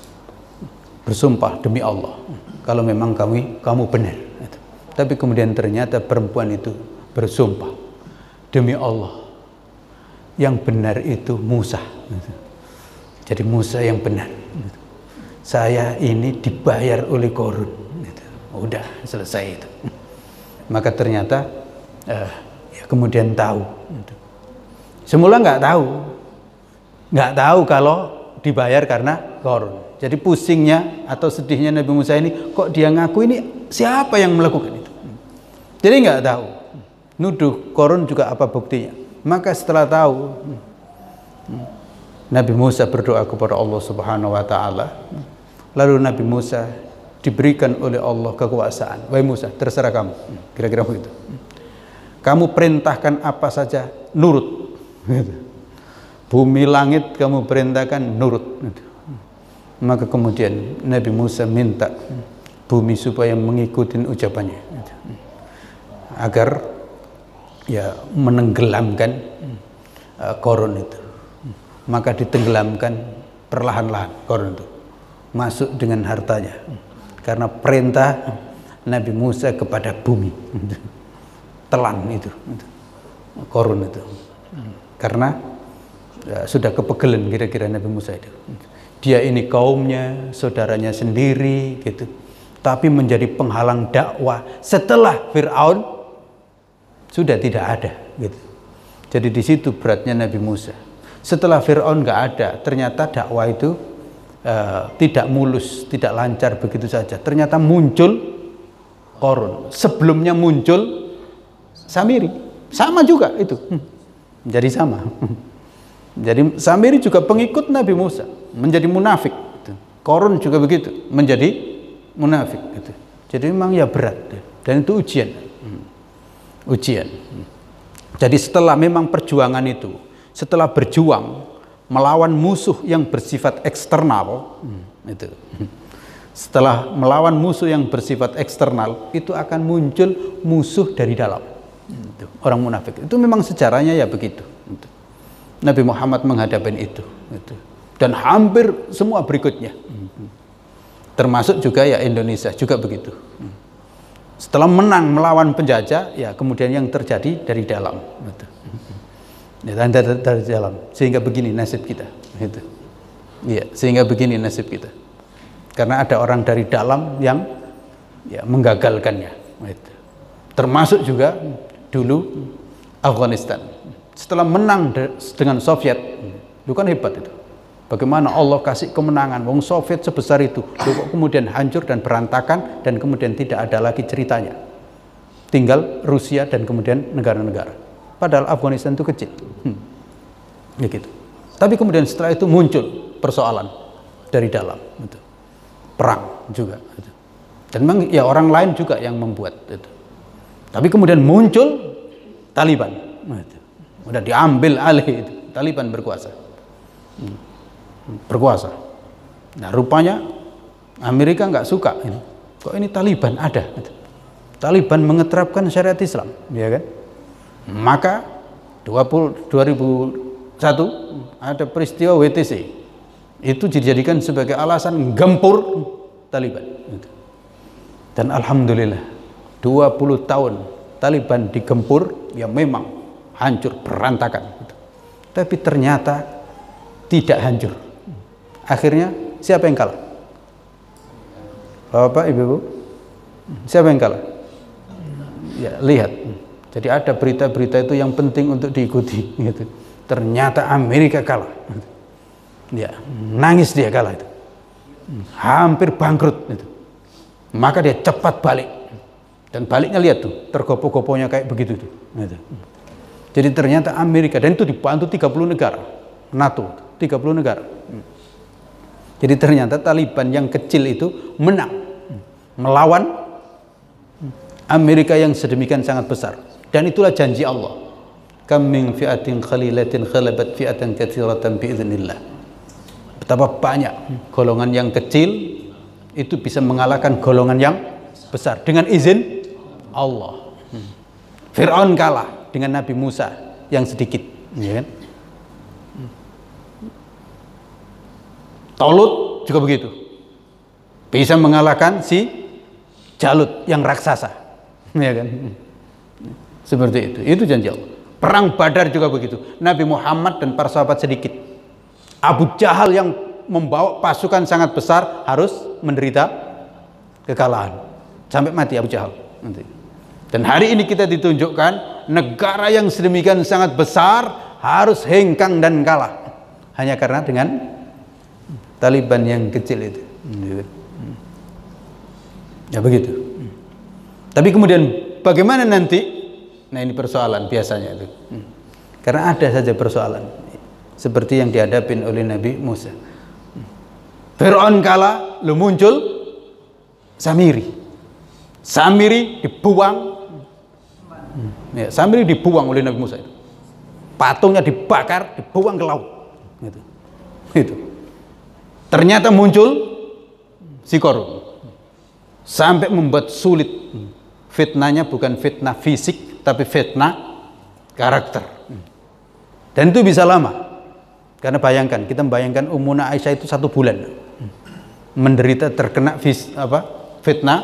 [SPEAKER 2] Bersumpah demi Allah. Kalau memang kamu benar. Tapi kemudian ternyata perempuan itu bersumpah demi Allah. Yang benar itu Musa. Jadi Musa yang benar. Saya ini dibayar oleh Korun. Udah selesai itu. Maka ternyata ya kemudian tahu. Semula nggak tahu kalau dibayar karena Korun. Jadi pusingnya atau sedihnya Nabi Musa ini, kok dia ngaku ini siapa yang melakukan itu? Jadi nggak tahu. Nuduh Korun juga apa buktinya? Maka setelah tahu, Nabi Musa berdoa kepada Allah Subhanahu wa taala. Lalu Nabi Musa diberikan oleh Allah kekuasaan. Wahai Musa, terserah kamu. Kira-kira begitu. Kamu perintahkan apa saja, nurut. Bumi langit kamu perintahkan, nurut. Maka kemudian Nabi Musa minta bumi supaya mengikuti ucapannya, agar ya menenggelamkan Korun itu. Maka ditenggelamkan perlahan-lahan Korun itu, masuk dengan hartanya, karena perintah Nabi Musa kepada bumi. Telan itu Korun itu, karena ya, sudah kepegelen kira-kira Nabi Musa itu. Dia ini kaumnya, saudaranya sendiri gitu, tapi menjadi penghalang dakwah setelah Fir'aun sudah tidak ada gitu. Jadi di situ beratnya Nabi Musa. Setelah Fir'aun nggak ada, ternyata dakwah itu tidak mulus, tidak lancar begitu saja. Ternyata muncul Korun. Sebelumnya muncul Samiri, sama juga itu. Jadi sama. Jadi Samiri juga pengikut Nabi Musa, menjadi munafik. Korun juga begitu, menjadi munafik. Jadi memang ya berat, dan itu ujian. Ujian. Jadi setelah memang perjuangan itu, setelah berjuang melawan musuh yang bersifat eksternal, itu. Setelah melawan musuh yang bersifat eksternal, itu akan muncul musuh dari dalam. Itu, orang munafik. Itu memang sejarahnya ya begitu. Itu. Nabi Muhammad menghadapi itu. Dan hampir semua berikutnya, termasuk juga ya Indonesia juga begitu. Setelah menang melawan penjajah, ya kemudian yang terjadi dari dalam, ya, dari dalam, sehingga begini nasib kita. Ya, sehingga begini nasib kita, karena ada orang dari dalam yang ya menggagalkannya. Termasuk juga dulu Afghanistan. Setelah menang dengan Soviet, itu kan hebat itu. Bagaimana Allah kasih kemenangan, wong Soviet sebesar itu, kok kemudian hancur dan berantakan, dan kemudian tidak ada lagi ceritanya. Tinggal Rusia dan kemudian negara-negara. Padahal Afghanistan itu kecil. Ya gitu. Tapi kemudian setelah itu muncul persoalan dari dalam, gitu. Perang juga. Gitu. Dan memang ya orang lain juga yang membuat itu. Tapi kemudian muncul Taliban. Gitu. Udah diambil alih itu, Taliban berkuasa. Berkuasa. Nah rupanya Amerika nggak suka ini. Kok ini Taliban ada? Taliban mengeterapkan syariat Islam, ya kan? Maka 2001 Satu, ada peristiwa WTC. Itu dijadikan sebagai alasan gempur Taliban. Dan alhamdulillah 20 tahun Taliban digempur, ya memang hancur berantakan. Tapi ternyata tidak hancur. Akhirnya siapa yang kalah? Bapak, Ibu, siapa yang kalah? Ya, lihat. Jadi ada berita-berita itu yang penting untuk diikuti. Gitu. Ternyata Amerika kalah. Ya, nangis dia kalah itu. Hampir bangkrut itu. Maka dia cepat balik. Dan baliknya lihat tuh, tergopoh-gopohnya kayak begitu tuh. Gitu. Jadi ternyata Amerika, dan itu dibantu 30 negara. NATO, 30 negara. Jadi ternyata Taliban yang kecil itu menang. Melawan Amerika yang sedemikian sangat besar. Dan itulah janji Allah. Kam min fi'atin khalilatin khalabat fi'atan katsiratan bi'iznillah. Betapa banyak golongan yang kecil itu bisa mengalahkan golongan yang besar dengan izin Allah. Fir'aun kalah dengan Nabi Musa yang sedikit, ya kan? Talut juga begitu. Bisa mengalahkan si Jalut yang raksasa, ya kan? Seperti itu. Itu janji Allah. Perang Badar juga begitu. Nabi Muhammad dan para sahabat sedikit. Abu Jahal yang membawa pasukan sangat besar harus menderita kekalahan sampai mati Abu Jahal. Dan hari ini kita ditunjukkan negara yang sedemikian sangat besar harus hengkang dan kalah hanya karena dengan Taliban yang kecil itu. Ya begitu. Tapi kemudian bagaimana nanti? Nah ini persoalan biasanya itu. Karena ada saja persoalan seperti yang dihadapin oleh Nabi Musa. Fir'aun kalah, lalu muncul Samiri. Samiri dibuang. Ya, Samiri dibuang oleh Nabi Musa itu. Patungnya dibakar, dibuang ke laut. Gitu. Itu. Ternyata muncul si Korun. Sampai membuat sulit. Fitnahnya bukan fitnah fisik, tapi fitnah karakter. Dan itu bisa lama. Karena bayangkan, kita membayangkan Ummuna Aisyah itu 1 bulan menderita terkena fitnah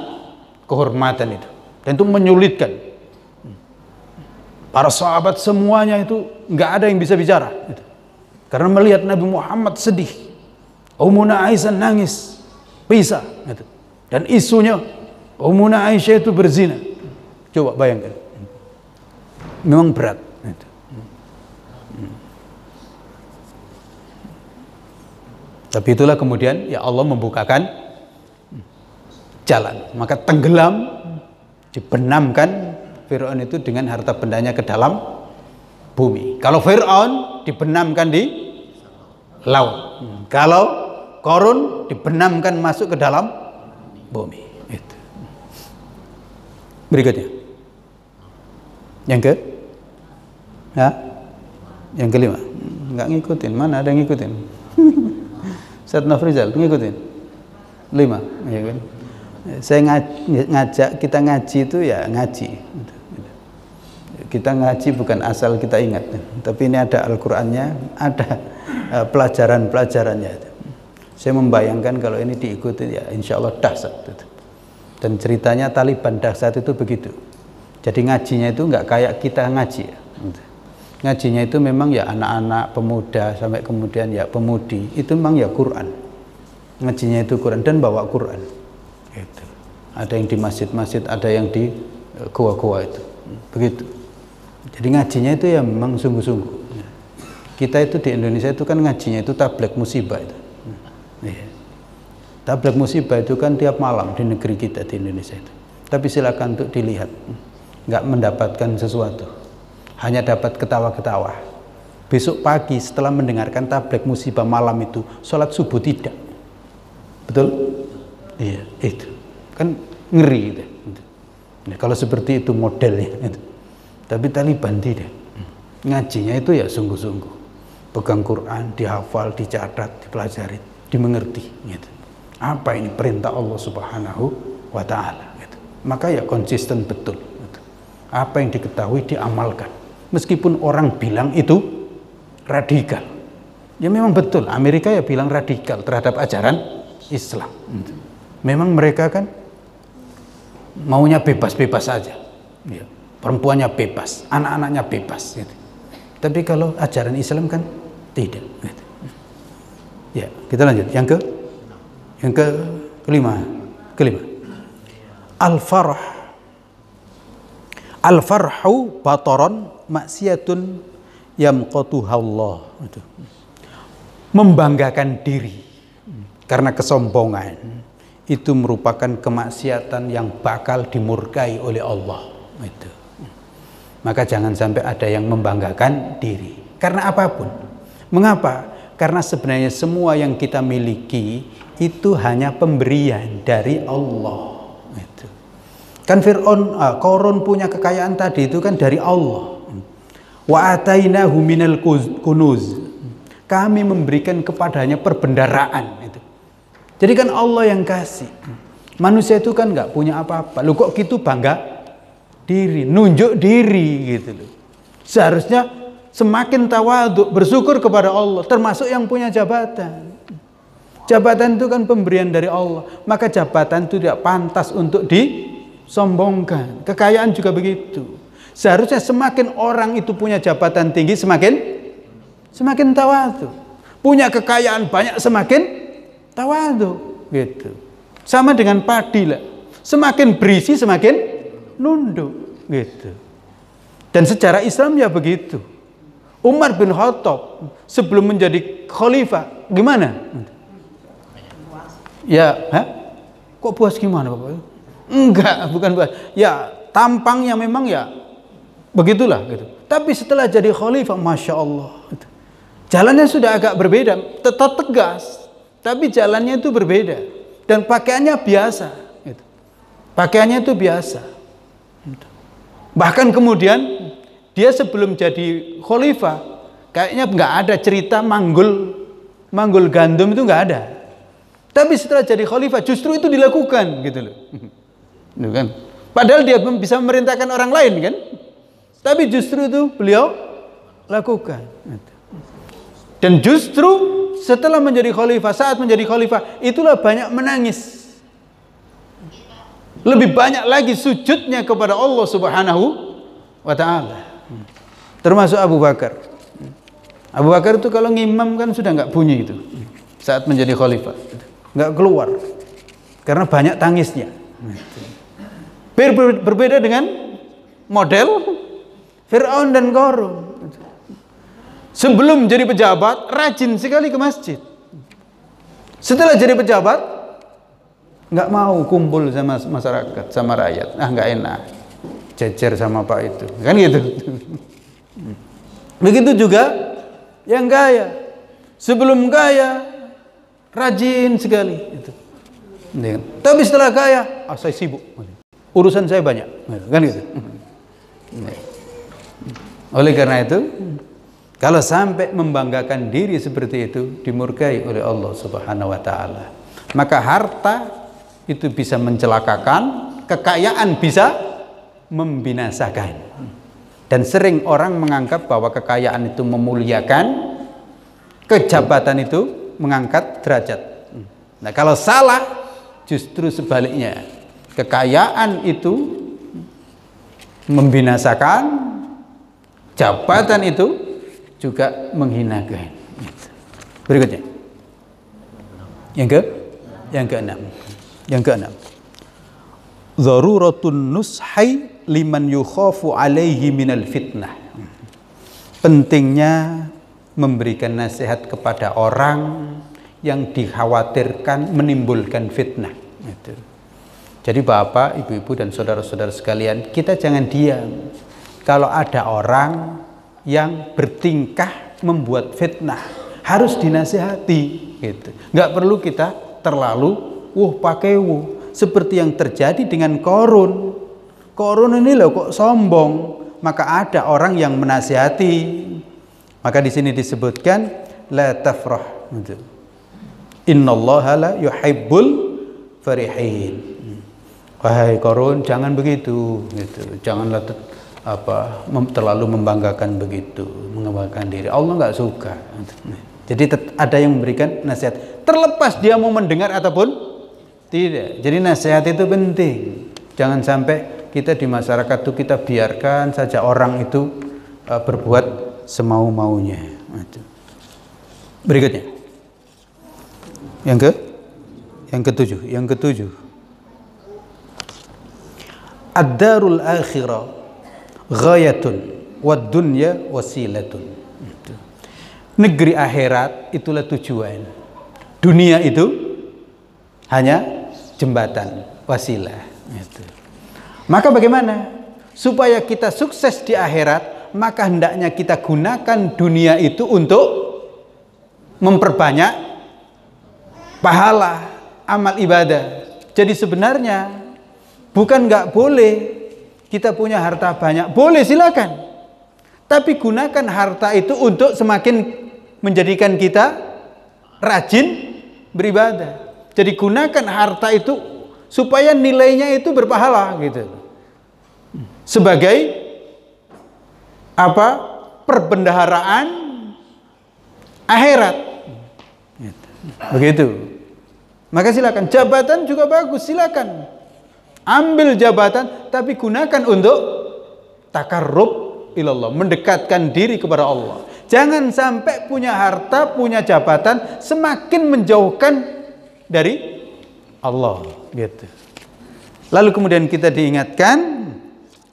[SPEAKER 2] kehormatan itu. Dan itu menyulitkan. Para sahabat semuanya itu nggak ada yang bisa bicara. Karena melihat Nabi Muhammad sedih. Ummuna Aisyah nangis. Bisa. Dan isunya Ummuna Aisyah itu berzina. Coba bayangkan. Memang berat. Tapi itulah kemudian ya Allah membukakan jalan. Maka tenggelam, dibenamkan Fir'aun itu dengan harta bendanya ke dalam bumi. Kalau Fir'aun dibenamkan di laut. Kalau Korun dibenamkan masuk ke dalam bumi. Itu. Berikutnya. Yang kelima. Enggak ngikutin. Mana ada yang ngikutin? Ustaz Nafrizal ngikutin 5, ya kan? Saya ngajak kita ngaji itu ya ngaji. Kita ngaji bukan asal kita ingat, tapi ini ada Al-Qur'annya, ada pelajaran-pelajarannya. Saya membayangkan kalau ini diikuti ya insya Allah dahsyat. Dan ceritanya Taliban dahsyat itu begitu. Jadi ngajinya itu nggak kayak kita ngaji. Ngajinya itu memang ya anak-anak, pemuda, sampai kemudian ya pemudi. Itu memang ya Quran. Ngajinya itu Quran dan bawa Quran. Gitu. Ada yang di masjid-masjid, ada yang di goa-goa itu. Begitu. Jadi ngajinya itu ya memang sungguh-sungguh. Kita itu di Indonesia itu kan ngajinya itu tablek musibah itu. Tablek musibah itu kan tiap malam di negeri kita di Indonesia itu. Tapi silakan untuk dilihat. Nggak mendapatkan sesuatu. Hanya dapat ketawa-ketawa. Besok pagi setelah mendengarkan tablek musibah malam itu, sholat subuh tidak. Betul? Iya, itu. Kan ngeri gitu. Nah, kalau seperti itu modelnya. Gitu. Tapi Taliban tidak. Ngajinya itu ya sungguh-sungguh. Pegang Quran, dihafal, dicatat, dipelajari, dimengerti. Gitu. Apa ini perintah Allah Subhanahu wa Ta'ala. Gitu. Maka ya konsisten betul. Gitu. Apa yang diketahui diamalkan. Meskipun orang bilang itu radikal. Ya memang betul, Amerika ya bilang radikal terhadap ajaran Islam. Memang mereka kan maunya bebas-bebas saja. Ya, perempuannya bebas, anak-anaknya bebas. Gitu. Tapi kalau ajaran Islam kan tidak. Gitu. Ya, kita lanjut. Yang kelima. Al-farhu bataron maksiatun yamqatuha Allah. Membanggakan diri karena kesombongan itu merupakan kemaksiatan yang bakal dimurkai oleh Allah. Itu. Maka jangan sampai ada yang membanggakan diri karena apapun. Mengapa? Karena sebenarnya semua yang kita miliki itu hanya pemberian dari Allah. Itu. Kan Fir'aun, Qarun punya kekayaan tadi itu kan dari Allah. Wa atainahu minal kunuz. Kami memberikan kepadanya perbendaraan itu. Jadi kan Allah yang kasih. Manusia itu kan nggak punya apa-apa. Lu kok gitu bangga diri, nunjuk diri gitu loh. Seharusnya semakin tawadhu, bersyukur kepada Allah, termasuk yang punya jabatan. Jabatan itu kan pemberian dari Allah. Maka jabatan itu tidak pantas untuk disombongkan. Kekayaan juga begitu. Seharusnya semakin orang itu punya jabatan tinggi, semakin tawadhu. Punya kekayaan banyak, semakin tawadhu. Gitu. Sama dengan padi lah. Semakin berisi, semakin nunduk. Gitu. Dan secara Islam ya begitu. Umar bin Khattab sebelum menjadi khalifah, gimana? Ya, kok puas gimana Bapak? Enggak, bukan puas. Ya, tampangnya memang ya begitulah gitu. Tapi setelah jadi khalifah, Masya Allah, jalannya sudah agak berbeda, tetap tegas, tapi jalannya itu berbeda dan pakaiannya biasa. Gitu. Pakaiannya itu biasa. Gitu. Bahkan kemudian dia sebelum jadi khalifah, kayaknya nggak ada cerita manggul gandum itu nggak ada. Tapi setelah jadi khalifah justru itu dilakukan, gitu loh. Gitu kan? Padahal dia bisa memerintahkan orang lain kan? Tapi justru itu beliau lakukan. Dan justru setelah menjadi khalifah, saat menjadi khalifah, itulah banyak menangis. Lebih banyak lagi sujudnya kepada Allah Subhanahu wa ta'ala. Termasuk Abu Bakar. Abu Bakar itu kalau ngimam kan sudah nggak bunyi itu. Saat menjadi khalifah. Nggak keluar. Karena banyak tangisnya. Berbeda dengan model Fir'aun dan Qarun. Sebelum jadi pejabat, rajin sekali ke masjid. Setelah jadi pejabat, nggak mau kumpul sama masyarakat, sama rakyat. Nggak enak. Jejer sama Pak itu. Kan gitu. Begitu juga yang kaya. Sebelum kaya, rajin sekali. Itu. Tapi setelah kaya, saya sibuk. Urusan saya banyak. Kan gitu. Oleh karena itu, kalau sampai membanggakan diri seperti itu, dimurkai oleh Allah Subhanahu wa ta'ala. Maka harta itu bisa mencelakakan, kekayaan bisa membinasakan. Dan sering orang menganggap bahwa kekayaan itu memuliakan, kejabatan itu mengangkat derajat. Nah, kalau salah, justru sebaliknya. Kekayaan itu membinasakan, jabatan itu juga menghinakan. Berikutnya. Yang keenam. Dharuratun nushai liman yukhafu alaihi minal fitnah. Pentingnya memberikan nasihat kepada orang yang dikhawatirkan menimbulkan fitnah. Jadi Bapak, Ibu-ibu dan saudara-saudara sekalian, kita jangan diam. Kalau ada orang yang bertingkah membuat fitnah, harus dinasihati. Gitu. Nggak perlu kita terlalu seperti yang terjadi dengan Qarun. Qarun ini loh kok sombong, maka ada orang yang menasihati. Maka di sini disebutkan la tafrah. Innallaha la yuhibbul farihin. Wahai Qarun, jangan begitu. Gitu. Janganlah terlalu membanggakan begitu, mengembangkan diri. Allah nggak suka. Jadi ada yang memberikan nasihat, terlepas dia mau mendengar ataupun tidak. Jadi nasihat itu penting. Jangan sampai kita di masyarakat itu kita biarkan saja orang itu berbuat semau-maunya. Berikutnya, yang ketujuh, ad-darul akhirah ghayatun wad dunya wasilatun. Negeri akhirat itulah tujuan. Dunia itu hanya jembatan, wasilah. Maka bagaimana? Supaya kita sukses di akhirat, maka hendaknya kita gunakan dunia itu untuk memperbanyak pahala, amal ibadah. Jadi sebenarnya bukan nggak boleh kita punya harta banyak, boleh silakan. Tapi gunakan harta itu untuk semakin menjadikan kita rajin beribadah. Jadi gunakan harta itu supaya nilainya itu berpahala gitu. Sebagai perbendaharaan akhirat. Begitu. Maka silakan, jabatan juga bagus, silakan. Ambil jabatan tapi gunakan untuk takarrub ilallah, mendekatkan diri kepada Allah. Jangan sampai punya harta, punya jabatan semakin menjauhkan dari Allah gitu. Lalu kemudian kita diingatkan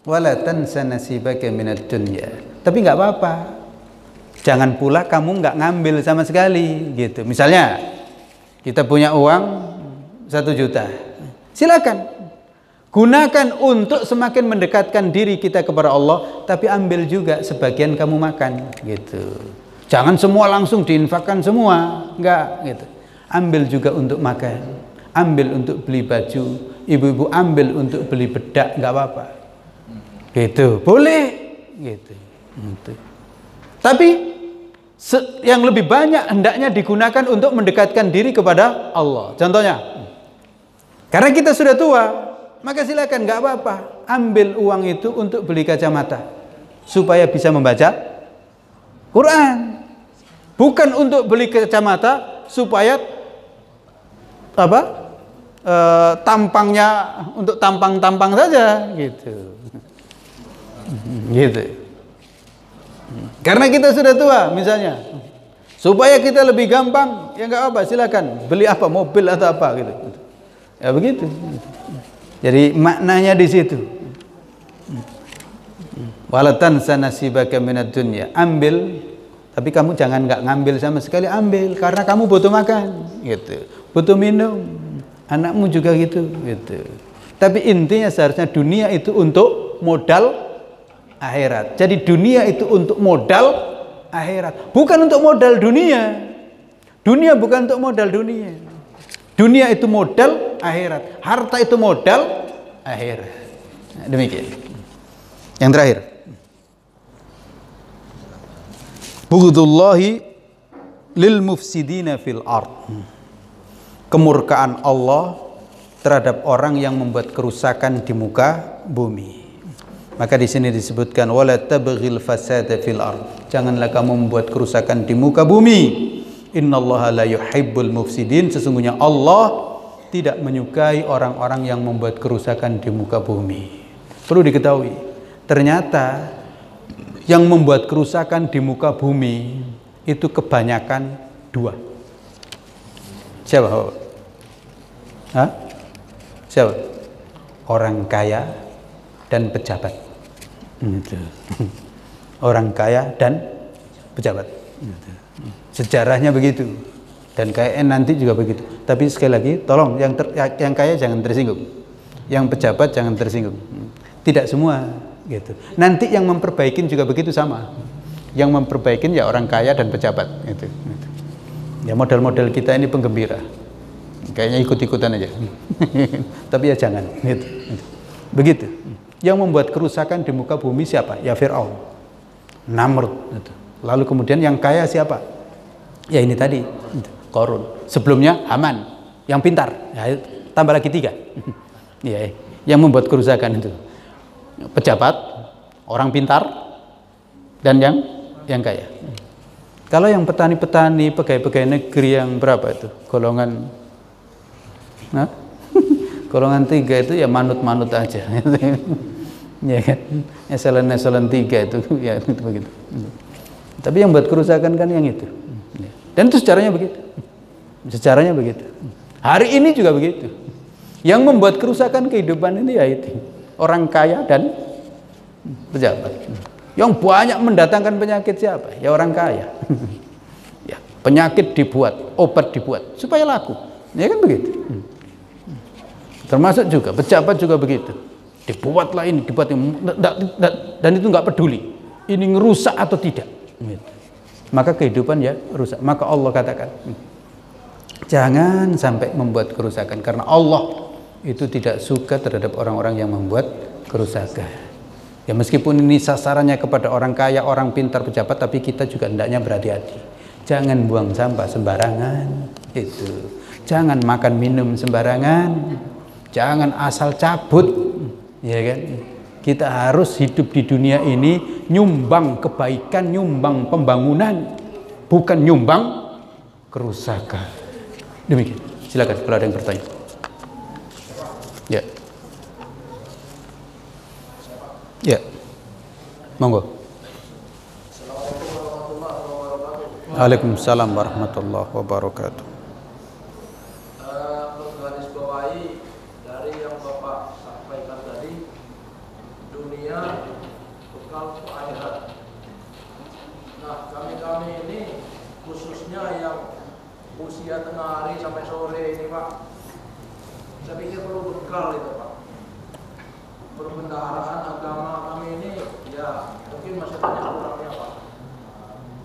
[SPEAKER 2] wala tansa nasibaka minad dunya. Tapi enggak apa-apa. Jangan pula kamu enggak ngambil sama sekali gitu. Misalnya kita punya uang 1 juta. Silakan gunakan untuk semakin mendekatkan diri kita kepada Allah, tapi ambil juga sebagian kamu makan gitu. Jangan semua langsung diinfakkan semua, enggak gitu. Ambil juga untuk makan, ambil untuk beli baju, ibu-ibu ambil untuk beli bedak, enggak apa-apa. Gitu, boleh gitu. Tapi yang lebih banyak hendaknya digunakan untuk mendekatkan diri kepada Allah. Contohnya, karena kita sudah tua, maka silakan, nggak apa-apa, ambil uang itu untuk beli kacamata supaya bisa membaca Quran, bukan untuk beli kacamata supaya tampangnya untuk tampang-tampang saja gitu. Gitu. Karena kita sudah tua misalnya, supaya kita lebih gampang, ya nggak apa, silakan beli apa, mobil atau apa gitu. Ya begitu. Jadi maknanya di situ. Walatan sanasibaka minad dunya. Ambil, tapi kamu jangan nggak ngambil sama sekali, ambil karena kamu butuh makan, gitu. Butuh minum. Anakmu juga gitu. Tapi intinya seharusnya dunia itu untuk modal akhirat. Jadi dunia itu untuk modal akhirat, bukan untuk modal dunia. Dunia bukan untuk modal dunia. Dunia itu modal akhirat, harta itu modal akhirat. Nah, demikian. Yang terakhir, bughdullahi lil mufsidina fil ard. Kemurkaan Allah terhadap orang yang membuat kerusakan di muka bumi. Maka di sini disebutkan wala tabghil fasada fil ard. Janganlah kamu membuat kerusakan di muka bumi. Innallaha la yuhibbul mufsidin. Sesungguhnya Allah tidak menyukai orang-orang yang membuat kerusakan di muka bumi. Perlu diketahui, ternyata yang membuat kerusakan di muka bumi itu kebanyakan 2. Siapa? Hah? Siapa? Orang kaya dan pejabat. Orang kaya dan pejabat. Sejarahnya begitu, dan kayaknya nanti juga begitu. Tapi sekali lagi, tolong yang kaya jangan tersinggung, yang pejabat jangan tersinggung. Tidak semua gitu. Nanti yang memperbaikin juga begitu sama. Yang memperbaikin ya orang kaya dan pejabat. Gitu. Ya model-model kita ini penggembira. Kayaknya ikut-ikutan aja. Tapi ya jangan. Gitu. Begitu. Yang membuat kerusakan di muka bumi siapa? Ya Fir'aun, Namrud. Gitu. Lalu kemudian yang kaya siapa? Ya ini tadi, Qarun. Sebelumnya Haman, yang pintar. Ya, tambah lagi 3. Ya, yang membuat kerusakan itu pejabat, Orang pintar dan yang kaya. Kalau yang petani-petani, pegawai-pegawai negeri yang berapa itu? Golongan golongan 3 itu ya manut-manut aja. Ya kan? Eselon 3 itu ya itu begitu. Tapi yang buat kerusakan kan yang itu. Dan itu secaranya begitu. Secaranya begitu. Hari ini juga begitu. Yang membuat kerusakan kehidupan ini ya itu. Orang kaya dan pejabat. Yang banyak mendatangkan penyakit siapa? Ya orang kaya. Ya, penyakit dibuat, obat dibuat supaya laku. Ya kan begitu. Termasuk juga pejabat juga begitu. Dibuatlah ini, dibuat ini, dan itu nggak peduli. Ini ngerusak atau tidak. Maka kehidupan ya rusak. Maka Allah katakan, jangan sampai membuat kerusakan karena Allah itu tidak suka terhadap orang-orang yang membuat kerusakan. Ya meskipun ini sasarannya kepada orang kaya, orang pintar, pejabat, tapi kita juga hendaknya berhati-hati. Jangan buang sampah sembarangan, itu. Jangan makan minum sembarangan, jangan asal cabut, ya kan? Kita harus hidup di dunia ini nyumbang kebaikan, nyumbang pembangunan, bukan nyumbang kerusakan. Demikian. Silakan kalau ada yang bertanya. Ya. Ya, monggo. Waalaikumsalam warahmatullahi wabarakatuh.
[SPEAKER 4] Menggaris bawahi dari yang Bapak sampaikan tadi, dunia bekal akhirat. Nah, kami ini khususnya yang usia tengah hari sampai sore ini, Pak, saya pikir perlu bekal itu, Pak. Perbendaharaan agama kami ini ya mungkin masih banyak kurangnya, Pak.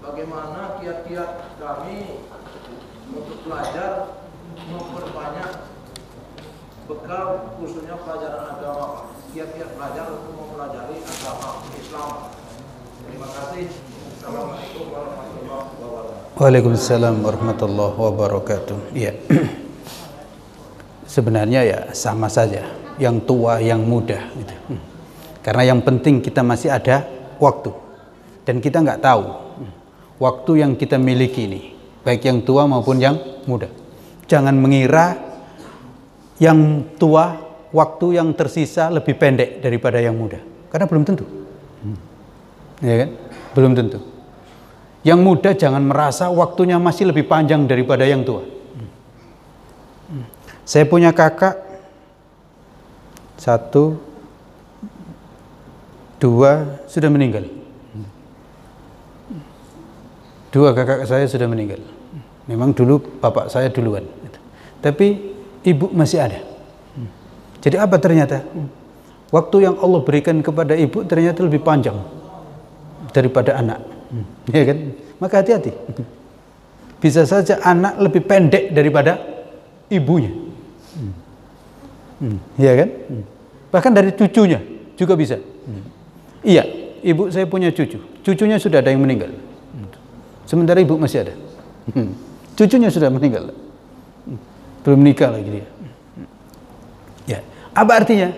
[SPEAKER 4] Bagaimana kiat-kiat kami untuk belajar memperbanyak bekal khususnya pelajaran agama, Pak. Kiat-kiat belajar untuk mempelajari agama Islam. Terima kasih. Assalamualaikum warahmatullahi wabarakatuh.
[SPEAKER 2] Waalaikumsalam warahmatullahi wabarakatuh. Iya. Sebenarnya ya sama saja, yang tua, yang muda gitu. Karena yang penting kita masih ada waktu. Dan kita nggak tahu waktu yang kita miliki ini, baik yang tua maupun yang muda. Jangan mengira yang tua waktu yang tersisa lebih pendek daripada yang muda. Karena belum tentu. Ya kan? Belum tentu. Yang muda jangan merasa waktunya masih lebih panjang daripada yang tua. Saya punya kakak 1, 2 sudah meninggal. 2 kakak saya sudah meninggal. Memang dulu bapak saya duluan. Tapi ibu masih ada. Jadi apa ternyata? Waktu yang Allah berikan kepada ibu ternyata lebih panjang daripada anak. Ya kan? Maka hati-hati. Bisa saja anak lebih pendek daripada ibunya. Iya kan? Bahkan dari cucunya juga bisa. Iya, ibu saya punya cucu. Cucunya sudah ada yang meninggal. Sementara ibu masih ada. Cucunya sudah meninggal. Belum nikah lagi dia. Ya, apa artinya?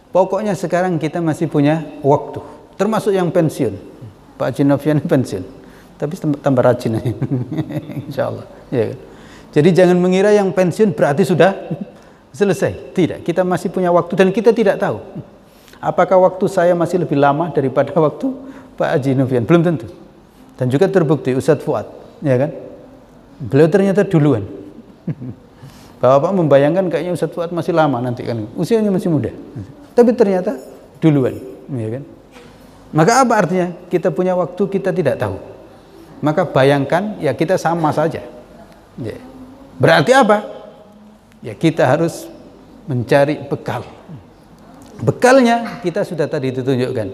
[SPEAKER 2] Pokoknya sekarang kita masih punya waktu. Termasuk yang pensiun. Pak Haji Novian pensiun. Tapi tambah rajin aja. Insya Allah. Ya. Jadi jangan mengira yang pensiun berarti sudah selesai. Tidak, kita masih punya waktu dan kita tidak tahu apakah waktu saya masih lebih lama daripada waktu Pak Haji Novian. Belum tentu. Dan juga terbukti Ustadz Fuad, ya kan? Beliau ternyata duluan. Bapak membayangkan kayaknya Ustadz Fuad masih lama nanti kan, usianya masih muda. Tapi ternyata duluan, ya kan? Maka apa artinya? Kita punya waktu, kita tidak tahu. Maka bayangkan, ya kita sama saja. Ya. Berarti apa? Ya kita harus mencari bekal. Bekalnya kita sudah tadi ditunjukkan.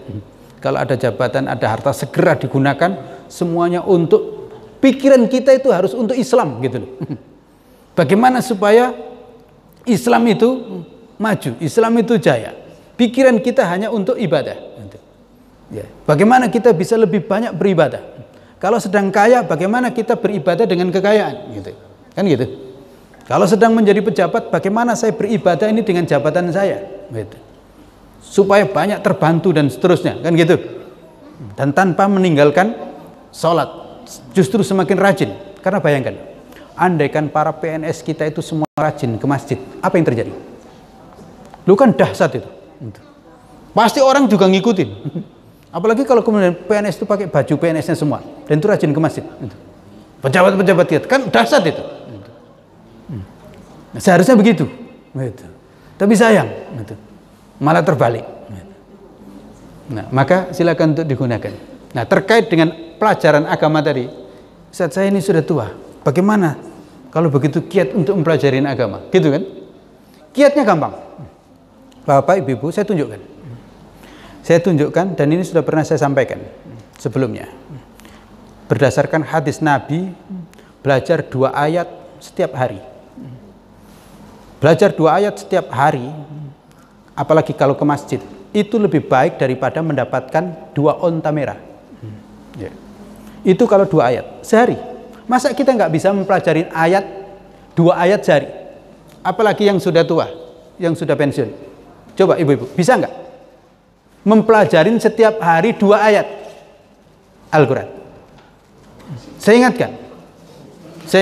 [SPEAKER 2] Kalau ada jabatan, ada harta, segera digunakan semuanya untuk pikiran kita itu harus untuk Islam gitu loh. Bagaimana supaya Islam itu maju, Islam itu jaya. Pikiran kita hanya untuk ibadah. Ya. Bagaimana kita bisa lebih banyak beribadah? Kalau sedang kaya, bagaimana kita beribadah dengan kekayaan? Gitu. Kan gitu. Kalau sedang menjadi pejabat, bagaimana saya beribadah ini dengan jabatan saya? Gitu. supaya banyak terbantu dan seterusnya, kan gitu. Dan tanpa meninggalkan sholat, justru semakin rajin. Karena bayangkan, andaikan para PNS kita itu semua rajin ke masjid, apa yang terjadi? Lu kan dahsyat itu. Pasti orang juga ngikutin. Apalagi kalau kemudian PNS itu pakai baju PNS-nya semua dan itu rajin ke masjid. Pejabat-pejabat kita kan dahsyat itu. Nah, seharusnya begitu. Tapi sayang, malah terbalik. Nah, maka silakan untuk digunakan. Nah, terkait dengan pelajaran agama tadi, saat saya ini sudah tua, bagaimana kalau begitu giat untuk mempelajari agama? Gitu kan? Giatnya gampang. Bapak, Ibu, saya tunjukkan. Saya tunjukkan, dan ini sudah pernah saya sampaikan sebelumnya. Berdasarkan hadis Nabi, belajar 2 ayat setiap hari. Belajar 2 ayat setiap hari, apalagi kalau ke masjid, itu lebih baik daripada mendapatkan 2 onta merah. Ya. Itu kalau 2 ayat sehari. Masa kita nggak bisa mempelajari 2 ayat sehari? Apalagi yang sudah tua, yang sudah pensiun. Coba ibu-ibu, bisa nggak mempelajarin setiap hari 2 ayat Al-Quran? Saya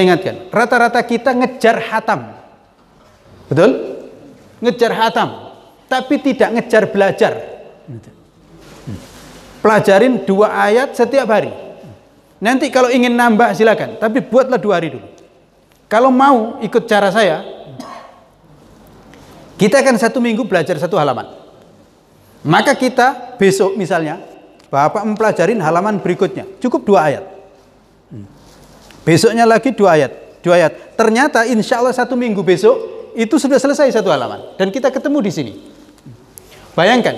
[SPEAKER 2] ingatkan, rata-rata kita ngejar hatam. Betul? Ngejar hatam, tapi tidak ngejar belajar. Pelajarin 2 ayat setiap hari. Nanti kalau ingin nambah silakan, tapi buatlah 2 hari dulu. Kalau mau ikut cara saya, kita akan 1 minggu belajar 1 halaman. Maka kita besok misalnya, Bapak mempelajarin halaman berikutnya, cukup 2 ayat. Besoknya lagi 2 ayat. Ternyata insya Allah 1 minggu besok itu sudah selesai 1 halaman. Dan kita ketemu di sini. Bayangkan,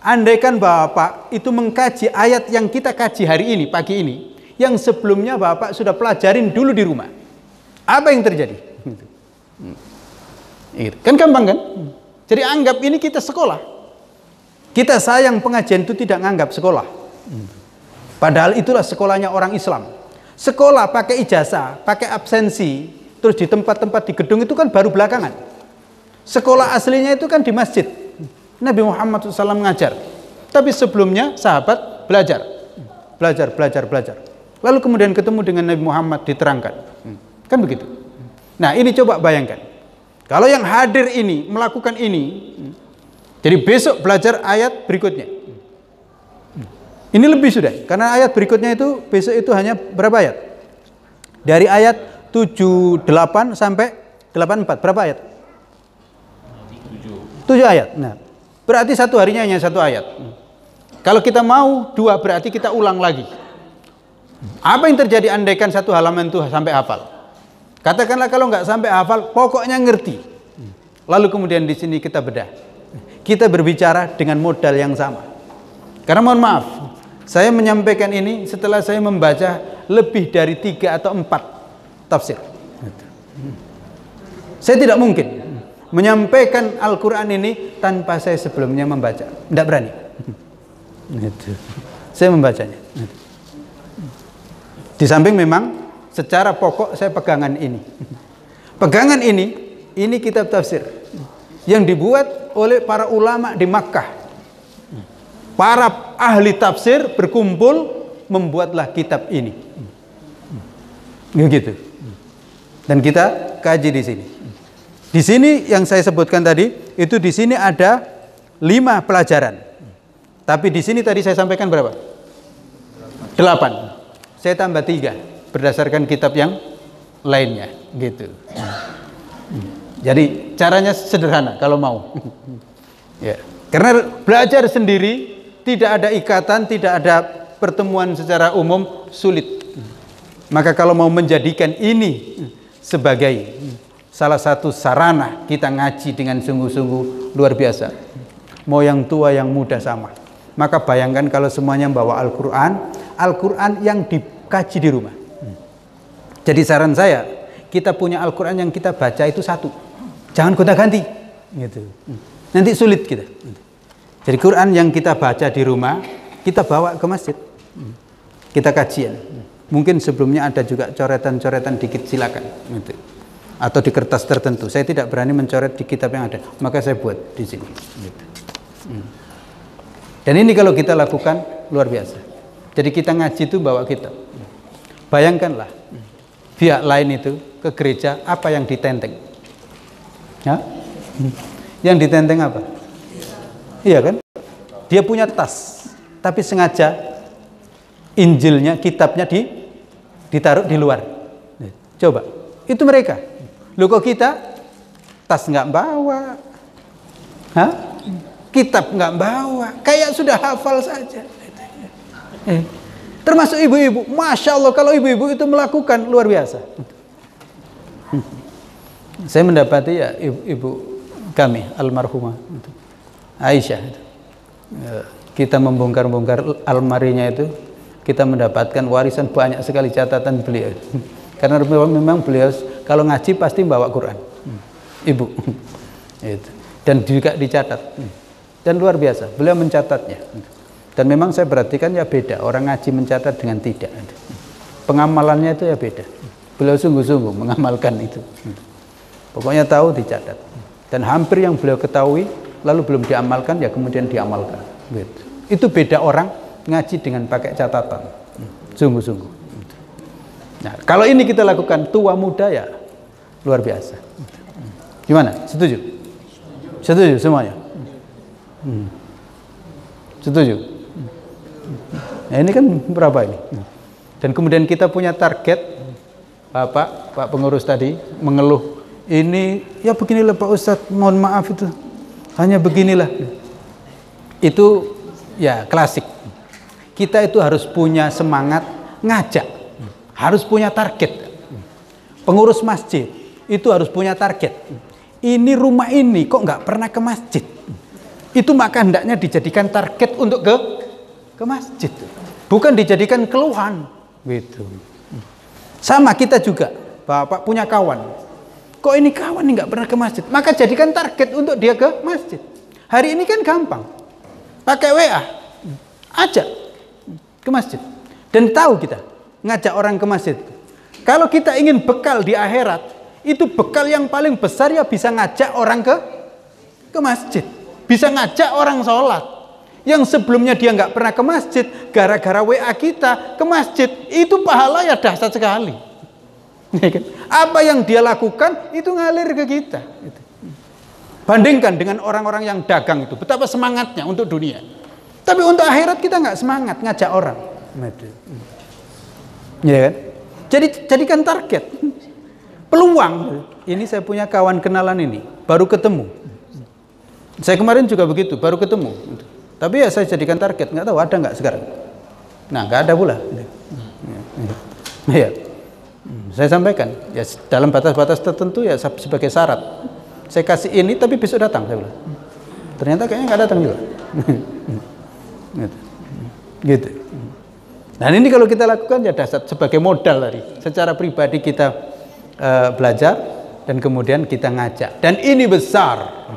[SPEAKER 2] andaikan Bapak itu mengkaji ayat yang kita kaji hari ini, pagi ini, yang sebelumnya Bapak sudah pelajarin dulu di rumah. Apa yang terjadi? Kan gampang kan? Jadi anggap ini kita sekolah. Kita sayang pengajian itu tidak nganggap sekolah. Padahal itulah sekolahnya orang Islam. Sekolah pakai ijazah, pakai absensi, terus di tempat-tempat di gedung itu kan baru belakangan. Sekolah aslinya itu kan di masjid. Nabi Muhammad SAW mengajar. Tapi sebelumnya sahabat belajar. Lalu kemudian ketemu dengan Nabi Muhammad diterangkan. Kan begitu. Nah, ini coba bayangkan. Kalau yang hadir ini melakukan ini, jadi besok belajar ayat berikutnya. Ini lebih sudah, karena ayat berikutnya itu besok itu hanya berapa ayat? Dari ayat 78 sampai 84, berapa ayat? 7 ayat. Nah, berarti 1 harinya hanya 1 ayat. Kalau kita mau 2, berarti kita ulang lagi. Apa yang terjadi andaikan 1 halaman itu sampai hafal? Katakanlah kalau nggak sampai hafal, pokoknya ngerti. Lalu kemudian di sini kita bedah. Kita berbicara dengan modal yang sama. Karena mohon maaf, saya menyampaikan ini setelah saya membaca lebih dari 3 atau 4 tafsir. Saya tidak mungkin menyampaikan Al-Quran ini tanpa saya sebelumnya membaca. Tidak berani. Saya membacanya. Di samping memang secara pokok saya pegangan ini. Pegangan ini kitab tafsir yang dibuat oleh para ulama di Makkah. Para ahli tafsir berkumpul membuatlah kitab ini. Begitu. Dan kita kaji di sini. Di sini yang saya sebutkan tadi, itu di sini ada 5 pelajaran. Tapi di sini tadi saya sampaikan berapa? 8. Saya tambah 3 berdasarkan kitab yang lainnya, gitu. Jadi caranya sederhana kalau mau. Ya. Karena belajar sendiri tidak ada ikatan, tidak ada pertemuan secara umum, sulit. Maka kalau mau menjadikan ini sebagai salah satu sarana kita ngaji dengan sungguh-sungguh luar biasa. Mau yang tua yang muda sama. Maka bayangkan kalau semuanya membawa Al-Quran yang dikaji di rumah. Jadi saran saya, kita punya Al-Quran yang kita baca itu 1. Jangan gonta-ganti. Gitu. Nanti sulit kita. Jadi Quran yang kita baca di rumah, kita bawa ke masjid. Kita kajian. Mungkin sebelumnya ada juga coretan-coretan dikit, silakan. Gitu. Atau di kertas tertentu. Saya tidak berani mencoret di kitab yang ada, maka saya buat di sini. Gitu. Dan ini kalau kita lakukan luar biasa. Jadi kita ngaji itu bawa kitab. Bayangkanlah pihak lain itu ke gereja, apa yang ditenteng? Ya? Yang ditenteng apa? Iya kan? Dia punya tas, tapi sengaja Injilnya, kitabnya ditaruh di luar. Coba, itu mereka. Loh kok kita tas nggak bawa, kitab nggak bawa, kayak sudah hafal saja. Termasuk ibu-ibu, masya Allah kalau ibu-ibu itu melakukan luar biasa. Saya mendapati ya ibu kami almarhumah Aisyah, kita membongkar-bongkar almarinya itu, kita mendapatkan warisan banyak sekali catatan beliau. Karena memang beliau kalau ngaji pasti bawa Quran, ibu. Dan juga dicatat. Dan luar biasa, beliau mencatatnya. Dan memang saya perhatikan ya beda, orang ngaji mencatat dengan tidak. Pengamalannya itu ya beda. Beliau sungguh-sungguh mengamalkan itu. Pokoknya tahu dicatat. Dan hampir yang beliau ketahui lalu belum diamalkan ya kemudian diamalkan. Itu beda orang ngaji dengan pakai catatan. Sungguh-sungguh. Nah, kalau ini kita lakukan tua muda ya luar biasa. Gimana? Setuju? Setuju semuanya? Setuju? Nah, ini kan berapa ini? Dan kemudian kita punya target, Pak pengurus tadi mengeluh, ini ya beginilah Pak Ustadz, mohon maaf itu hanya beginilah. Itu ya klasik. Kita itu harus punya semangat ngajak, harus punya target. Pengurus masjid itu harus punya target. Ini rumah ini kok nggak pernah ke masjid. Itu maka hendaknya dijadikan target untuk ke masjid, bukan dijadikan keluhan gitu. Sama kita juga, Bapak punya kawan, kok ini kawan ini nggak pernah ke masjid, maka jadikan target untuk dia ke masjid. Hari ini kan gampang, pakai WA, ajak ke masjid. Dan tahu kita ngajak orang ke masjid. Kalau kita ingin bekal di akhirat, itu bekal yang paling besar ya bisa ngajak orang ke masjid, bisa ngajak orang sholat. Yang sebelumnya dia nggak pernah ke masjid, gara-gara WA kita ke masjid, itu pahala ya dahsyat sekali. Apa yang dia lakukan itu ngalir ke kita. Bandingkan dengan orang-orang yang dagang itu, betapa semangatnya untuk dunia. Tapi untuk akhirat kita nggak semangat ngajak orang. Ya kan? Jadi jadikan target. Peluang. Ini saya punya kawan kenalan ini, baru ketemu. Saya kemarin juga begitu, baru ketemu. Tapi ya saya jadikan target, nggak tahu ada nggak sekarang. Nah nggak ada pula. Ya, saya sampaikan ya dalam batas-batas tertentu ya sebagai syarat. Saya kasih ini tapi besok datang saya bilang. Ternyata kayaknya nggak datang juga. Gitu. Nah ini kalau kita lakukan ya dasar sebagai modal tadi. Secara pribadi kita belajar dan kemudian kita ngajak. Dan ini besar.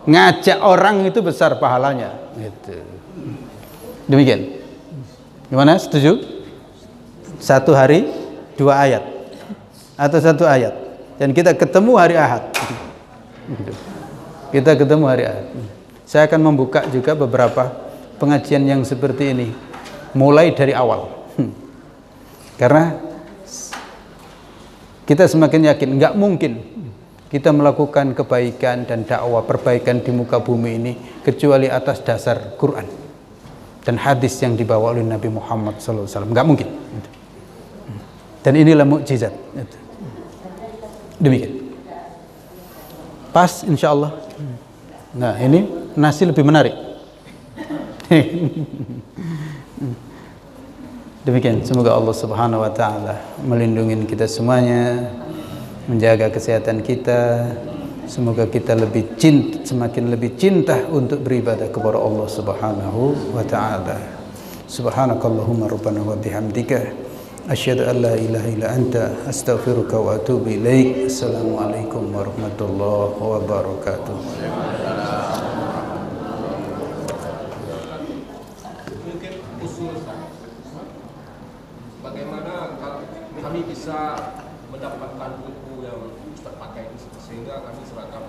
[SPEAKER 2] Ngajak orang itu besar pahalanya. Gitu. Demikian. Gimana? Setuju? 1 hari 2 ayat atau 1 ayat. Dan kita ketemu hari Ahad. Kita ketemu hari Ahad. Saya akan membuka juga beberapa pengajian yang seperti ini. Mulai dari awal. Karena kita semakin yakin nggak mungkin kita melakukan kebaikan dan dakwah perbaikan di muka bumi ini kecuali atas dasar Quran dan hadis yang dibawa oleh Nabi Muhammad SAW. Nggak mungkin. Dan inilah mukjizat. Demikian. Pas insya Allah. Nah ini nasi lebih menarik. Demikian. Semoga Allah Subhanahu Wa Taala melindungi kita semuanya, menjaga kesehatan kita. Semoga kita semakin lebih cinta untuk beribadah kepada Allah Subhanahu wa taala. Subhanakallahumma rabbana wa bihamdika asyhadu an la ilaha illa anta astaghfiruka wa atubu ilaik. Assalamualaikum warahmatullahi wabarakatuh.
[SPEAKER 5] Mungkin usul bagaimana kami bisa mendapatkan buku yang Ustaz pakai sehingga kami seragam.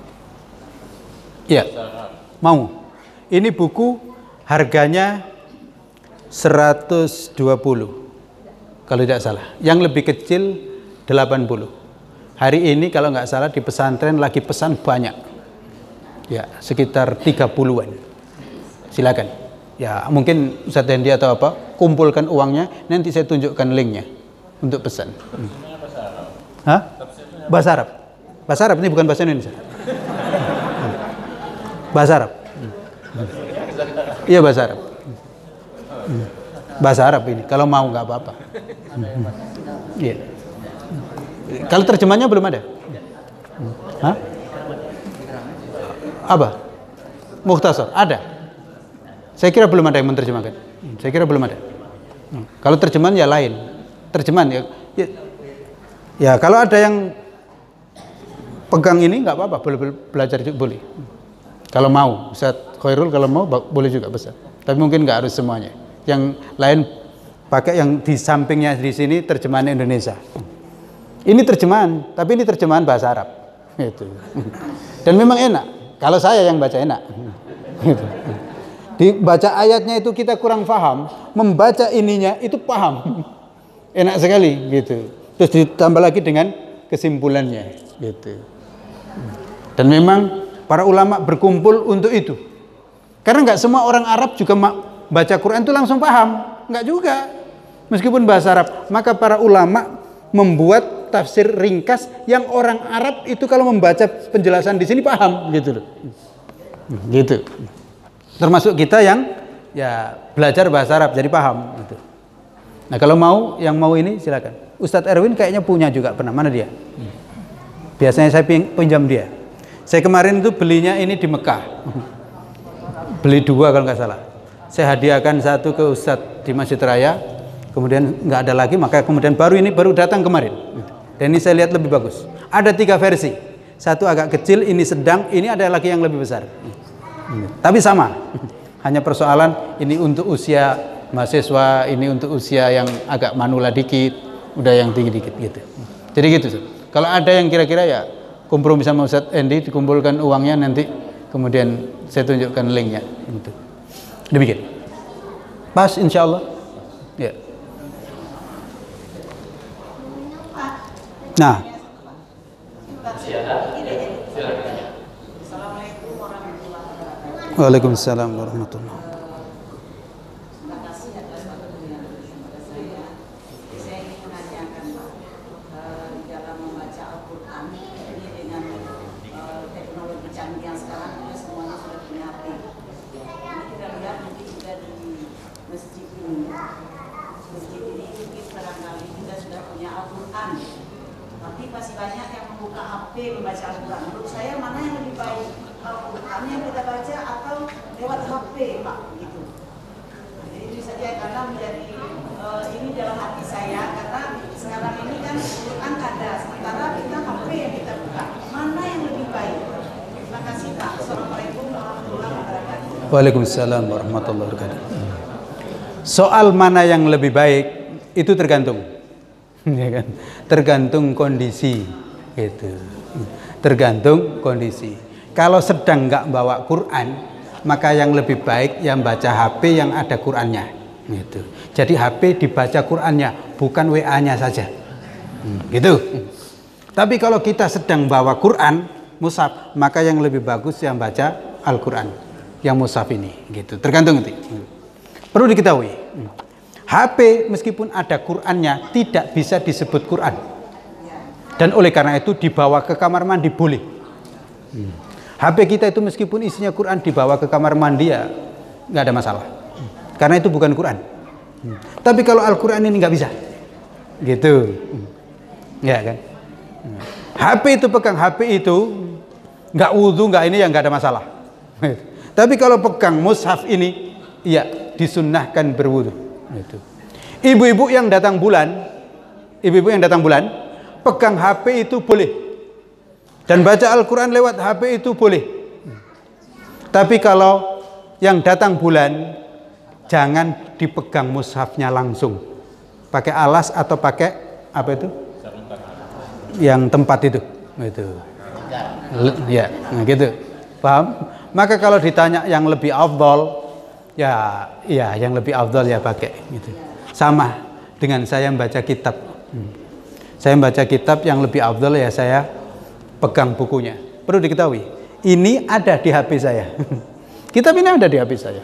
[SPEAKER 2] Ya, mau. Ini buku harganya 120 kalau tidak salah. Yang lebih kecil 80. Hari ini kalau nggak salah di pesantren lagi pesan banyak. Ya, sekitar 30-an. Silakan. Ya, mungkin Ustadz Hendi atau apa, kumpulkan uangnya, nanti saya tunjukkan linknya untuk pesan. Hah? Bahasa Arab. Bahasa Arab, ini bukan bahasa Indonesia. Bahasa Arab. Iya, bahasa Arab. Bahasa Arab ini, kalau mau nggak apa-apa. Iya. Kalau terjemahnya belum ada. Hah? Apa? Mukhtasar ada. Saya kira belum ada yang menerjemahkan. Saya kira belum ada. Kalau terjemahan ya lain. Terjemahan ya kalau ada yang pegang ini nggak apa-apa, boleh belajar juga boleh. Kalau mau, Ustaz Khairul kalau mau boleh juga besar. Tapi mungkin nggak harus semuanya. Yang lain pakai yang di sampingnya di sini terjemahan Indonesia. Ini terjemahan, tapi ini terjemahan bahasa Arab. Itu. Dan memang enak. Kalau saya yang baca enak. Gitu. Dibaca ayatnya itu kita kurang paham, membaca ininya itu paham. Enak sekali gitu. Terus ditambah lagi dengan kesimpulannya gitu. Dan memang para ulama berkumpul untuk itu. Karena nggak semua orang Arab juga baca Quran itu langsung paham, nggak juga. Meskipun bahasa Arab, maka para ulama membuat tafsir ringkas yang orang Arab itu kalau membaca penjelasan di sini paham gitu loh. Gitu. Termasuk kita yang ya belajar bahasa Arab jadi paham gitu. Nah, kalau mau yang mau ini silakan. Ustadz Erwin kayaknya punya juga pernah. Mana dia? Biasanya saya pinjam dia. Saya kemarin itu belinya ini di Mekah. Beli 2 kalau nggak salah. Saya hadiahkan 1 ke Ustadz di Masjid Raya. Kemudian nggak ada lagi, maka kemudian baru datang kemarin. Dan ini saya lihat lebih bagus. Ada 3 versi. 1 agak kecil, ini sedang, ini ada lagi yang lebih besar. Tapi sama. Hanya persoalan ini untuk usia mahasiswa, ini untuk usia yang agak manula dikit, udah yang tinggi dikit gitu. Jadi gitu. Kalau ada yang kira-kira ya kompromi sama Ustadz Endi, dikumpulkan uangnya nanti kemudian saya tunjukkan linknya. Gitu. Demikian. Pas insya Allah. Ya. Nah. Waalaikumsalam warahmatullahi wabarakatuh.
[SPEAKER 6] Tapi masih banyak yang membuka HP membaca Al-Quran. Menurut saya mana yang lebih baik, Al-Quran yang kita baca atau lewat HP, Pak? Gitu. Jadi itu saja karena menjadi ini dalam hati saya karena sekarang ini kan Al-Quran ada, sementara kita HP yang kita buka. Mana yang lebih baik? Terima kasih Pak. Assalamualaikum warahmatullahi wabarakatuh.
[SPEAKER 2] Waalaikumsalam warahmatullahi wabarakatuh. Soal mana yang lebih baik itu tergantung. Ya kan? Tergantung kondisi gitu. Tergantung kondisi. Kalau sedang nggak bawa Quran, maka yang lebih baik yang baca HP yang ada Qurannya gitu. Jadi HP dibaca Qurannya, bukan WA-nya saja gitu. Tapi kalau kita sedang bawa Quran mushaf, maka yang lebih bagus yang baca Al-Quran yang mushaf ini gitu. Tergantung itu. Perlu diketahui, HP meskipun ada Qurannya tidak bisa disebut Quran. Dan oleh karena itu dibawa ke kamar mandi boleh. HP kita itu meskipun isinya Quran dibawa ke kamar mandi ya nggak ada masalah. Karena itu bukan Quran. Tapi kalau Al-Quran ini nggak bisa. Gitu. Ya kan. HP itu pegang HP itu nggak wudhu nggak ini ya nggak ada masalah. Tapi kalau pegang mushaf ini ya disunnahkan berwudhu. Gitu. Ibu-ibu yang datang bulan, pegang HP itu boleh. Dan baca Al-Quran lewat HP itu boleh. Tapi kalau yang datang bulan, jangan dipegang mushafnya langsung. Pakai alas atau pakai apa itu? Yang tempat itu. Gitu. Ya, nah gitu. Paham? Maka kalau ditanya yang lebih afdol, ya yang lebih afdol ya pakai gitu. Sama dengan saya membaca kitab. Saya membaca kitab yang lebih afdol ya saya pegang bukunya. Perlu diketahui, ini ada di HP saya. Kitab ini ada di HP saya.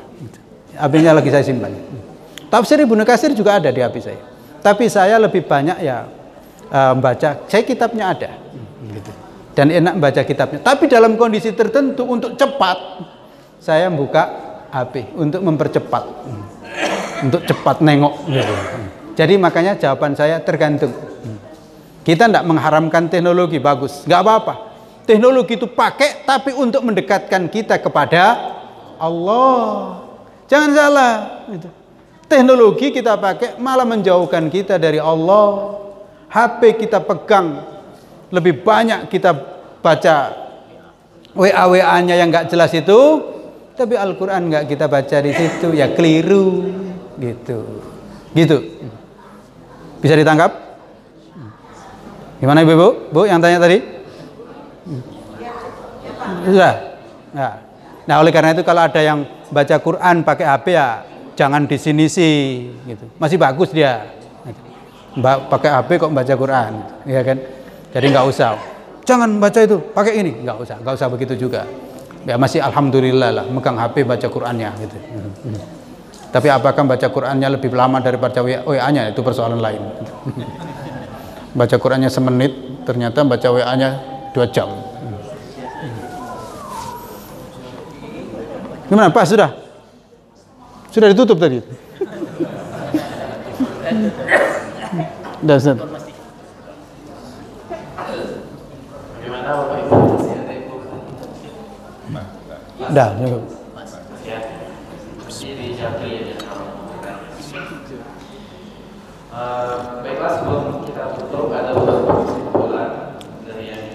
[SPEAKER 2] HP-nya lagi saya simpan. Tafsir Ibnu Katsir juga ada di HP saya. Tapi saya lebih banyak ya membaca, saya kitabnya ada. Gitu. Dan enak membaca kitabnya. Tapi dalam kondisi tertentu untuk cepat, saya buka HP untuk mempercepat, untuk cepat nengok. Jadi makanya jawaban saya tergantung. Kita tidak mengharamkan teknologi, bagus, nggak apa-apa. Teknologi itu pakai, tapi untuk mendekatkan kita kepada Allah. Jangan salah. Teknologi kita pakai malah menjauhkan kita dari Allah. HP kita pegang, lebih banyak kita baca WA-WA-nya yang nggak jelas itu, tapi Al-Quran nggak kita baca di situ, ya keliru, gitu. Bisa ditangkap? Gimana Ibu? Bu yang tanya tadi? Sudah. Nah, oleh karena itu kalau ada yang baca Quran pakai HP ya jangan di sini sih, gitu. Masih bagus dia. Pakai HP kok baca Quran, ya kan? Jadi nggak usah. Jangan baca itu, pakai ini, nggak usah begitu juga. Ya masih alhamdulillah lah, megang HP baca Qurannya, gitu. Tapi apakah baca Qurannya lebih lama daripada WA-nya, itu persoalan lain. Baca Qurannya semenit, ternyata baca WA-nya 2 jam. Gimana Pak, sudah ditutup tadi? Udah, Ustaz.
[SPEAKER 1] Bagaimana Bapak Ibu?
[SPEAKER 2] Udah, cukup.
[SPEAKER 1] Ini di Jabri ya. Baiklah, sebelum kita tutup ada beberapa kesimpulan dari yang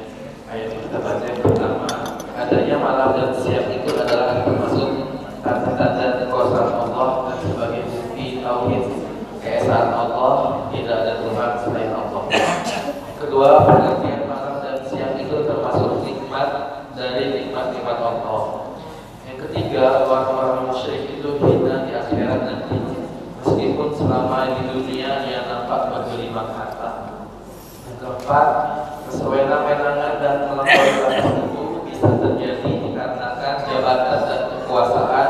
[SPEAKER 1] ayat yang kita baca. Yang pertama, adanya malam dan siang itu adalah termasuk tanda-tanda kekuasaan Allah dan sebagai bukti tauhid keesaan Allah, tidak ada Tuhan selain Allah. Kedua, pengertian malam dan siang itu termasuk nikmat dari nikmat-nikmat Allah. Yang ketiga, orang-orang musyrik itu hina di akhirat nanti, meskipun selama di dunia ia nampak bergelimang harta. Yang keempat, kesewenang-wenangan dan melampaui batas itu bisa terjadi dikarenakan jabatan dan kekuasaan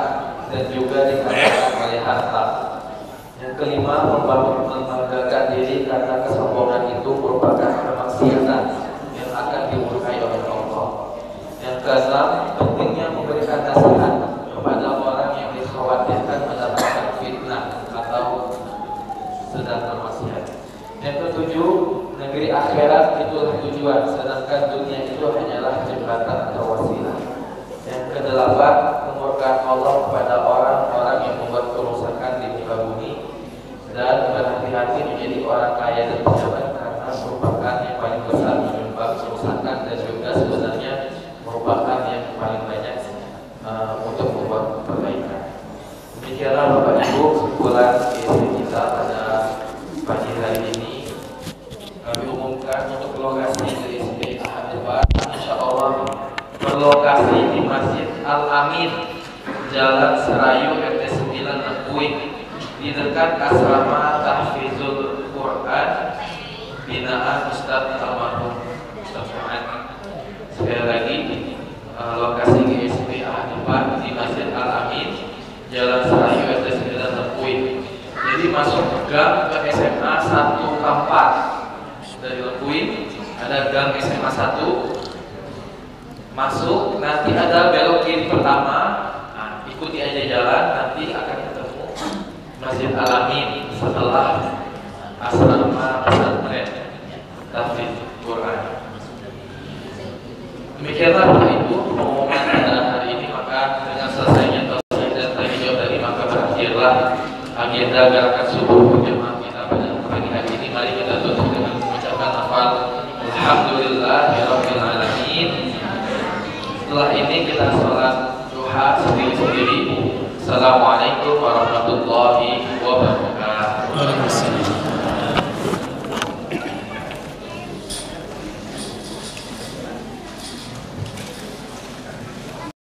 [SPEAKER 1] dan juga dikarenakan oleh harta. Yang kelima, membanggakan diri karena kesombongan itu merupakan kemaksiatan yang akan dimurkai oleh Allah. Yang keenam, pentingnya memberikan nasihat kepada orang yang dikhawatirkan mendapatkan fitnah atau sedang bermaksiat. Yang ketujuh, negeri akhirat itulah tujuan, sedangkan dunia itu hanyalah jembatan atau wasilah. Yang kedelapan, kemurkaan Allah kepada orang-orang yang membuat kerusakan di muka bumi, dan berhati-hati menjadi orang kaya dan pejabat karena merupakan yang paling besar menyumbang kerusakan dan juga sebenarnya merupakan yang paling banyak untuk membuat perbaikan. Demikianlah Bapak Ibu kesimpulan isi kita pada pagi hari ini. Kami umumkan untuk lokasi dari SD Ahad Depan, insya Allah berlokasi di Masjid Al-Amin, Jalan Serayu RT 9 Nepui, di dekat asrama Tahfizul Quran binaan Ustadz almarhum Ustadz Fuad. Sekali lagi, lokasi GSP Ahad Depan di Masjid Al-Amin, Jalan Serayu RT 9 Nepui. Jadi masuk gang ke SMA 1 Kampar dari Nepui, ada gang SMA 1, masuk, nanti ada belok kiri pertama, ikuti aja jalan, nanti akan ketemu Masjid Al-Amin setelah asrama pesantren Tahfiz Quran. Demikianlah Bapak Ibu pengumuman pada hari ini. Maka dengan selesainya tausiah dan tanya jawab tadi, maka berakhirlah agenda gerakan subuh berjamaah kita pada pagi hari ini. Mari kita tutup dengan mengucapkan lafaz Alhamdulillahirabbil alamin. Setelah ini kita sholat duha sendiri-sendiri. Assalamualaikum warahmatullahi wabarakatuh.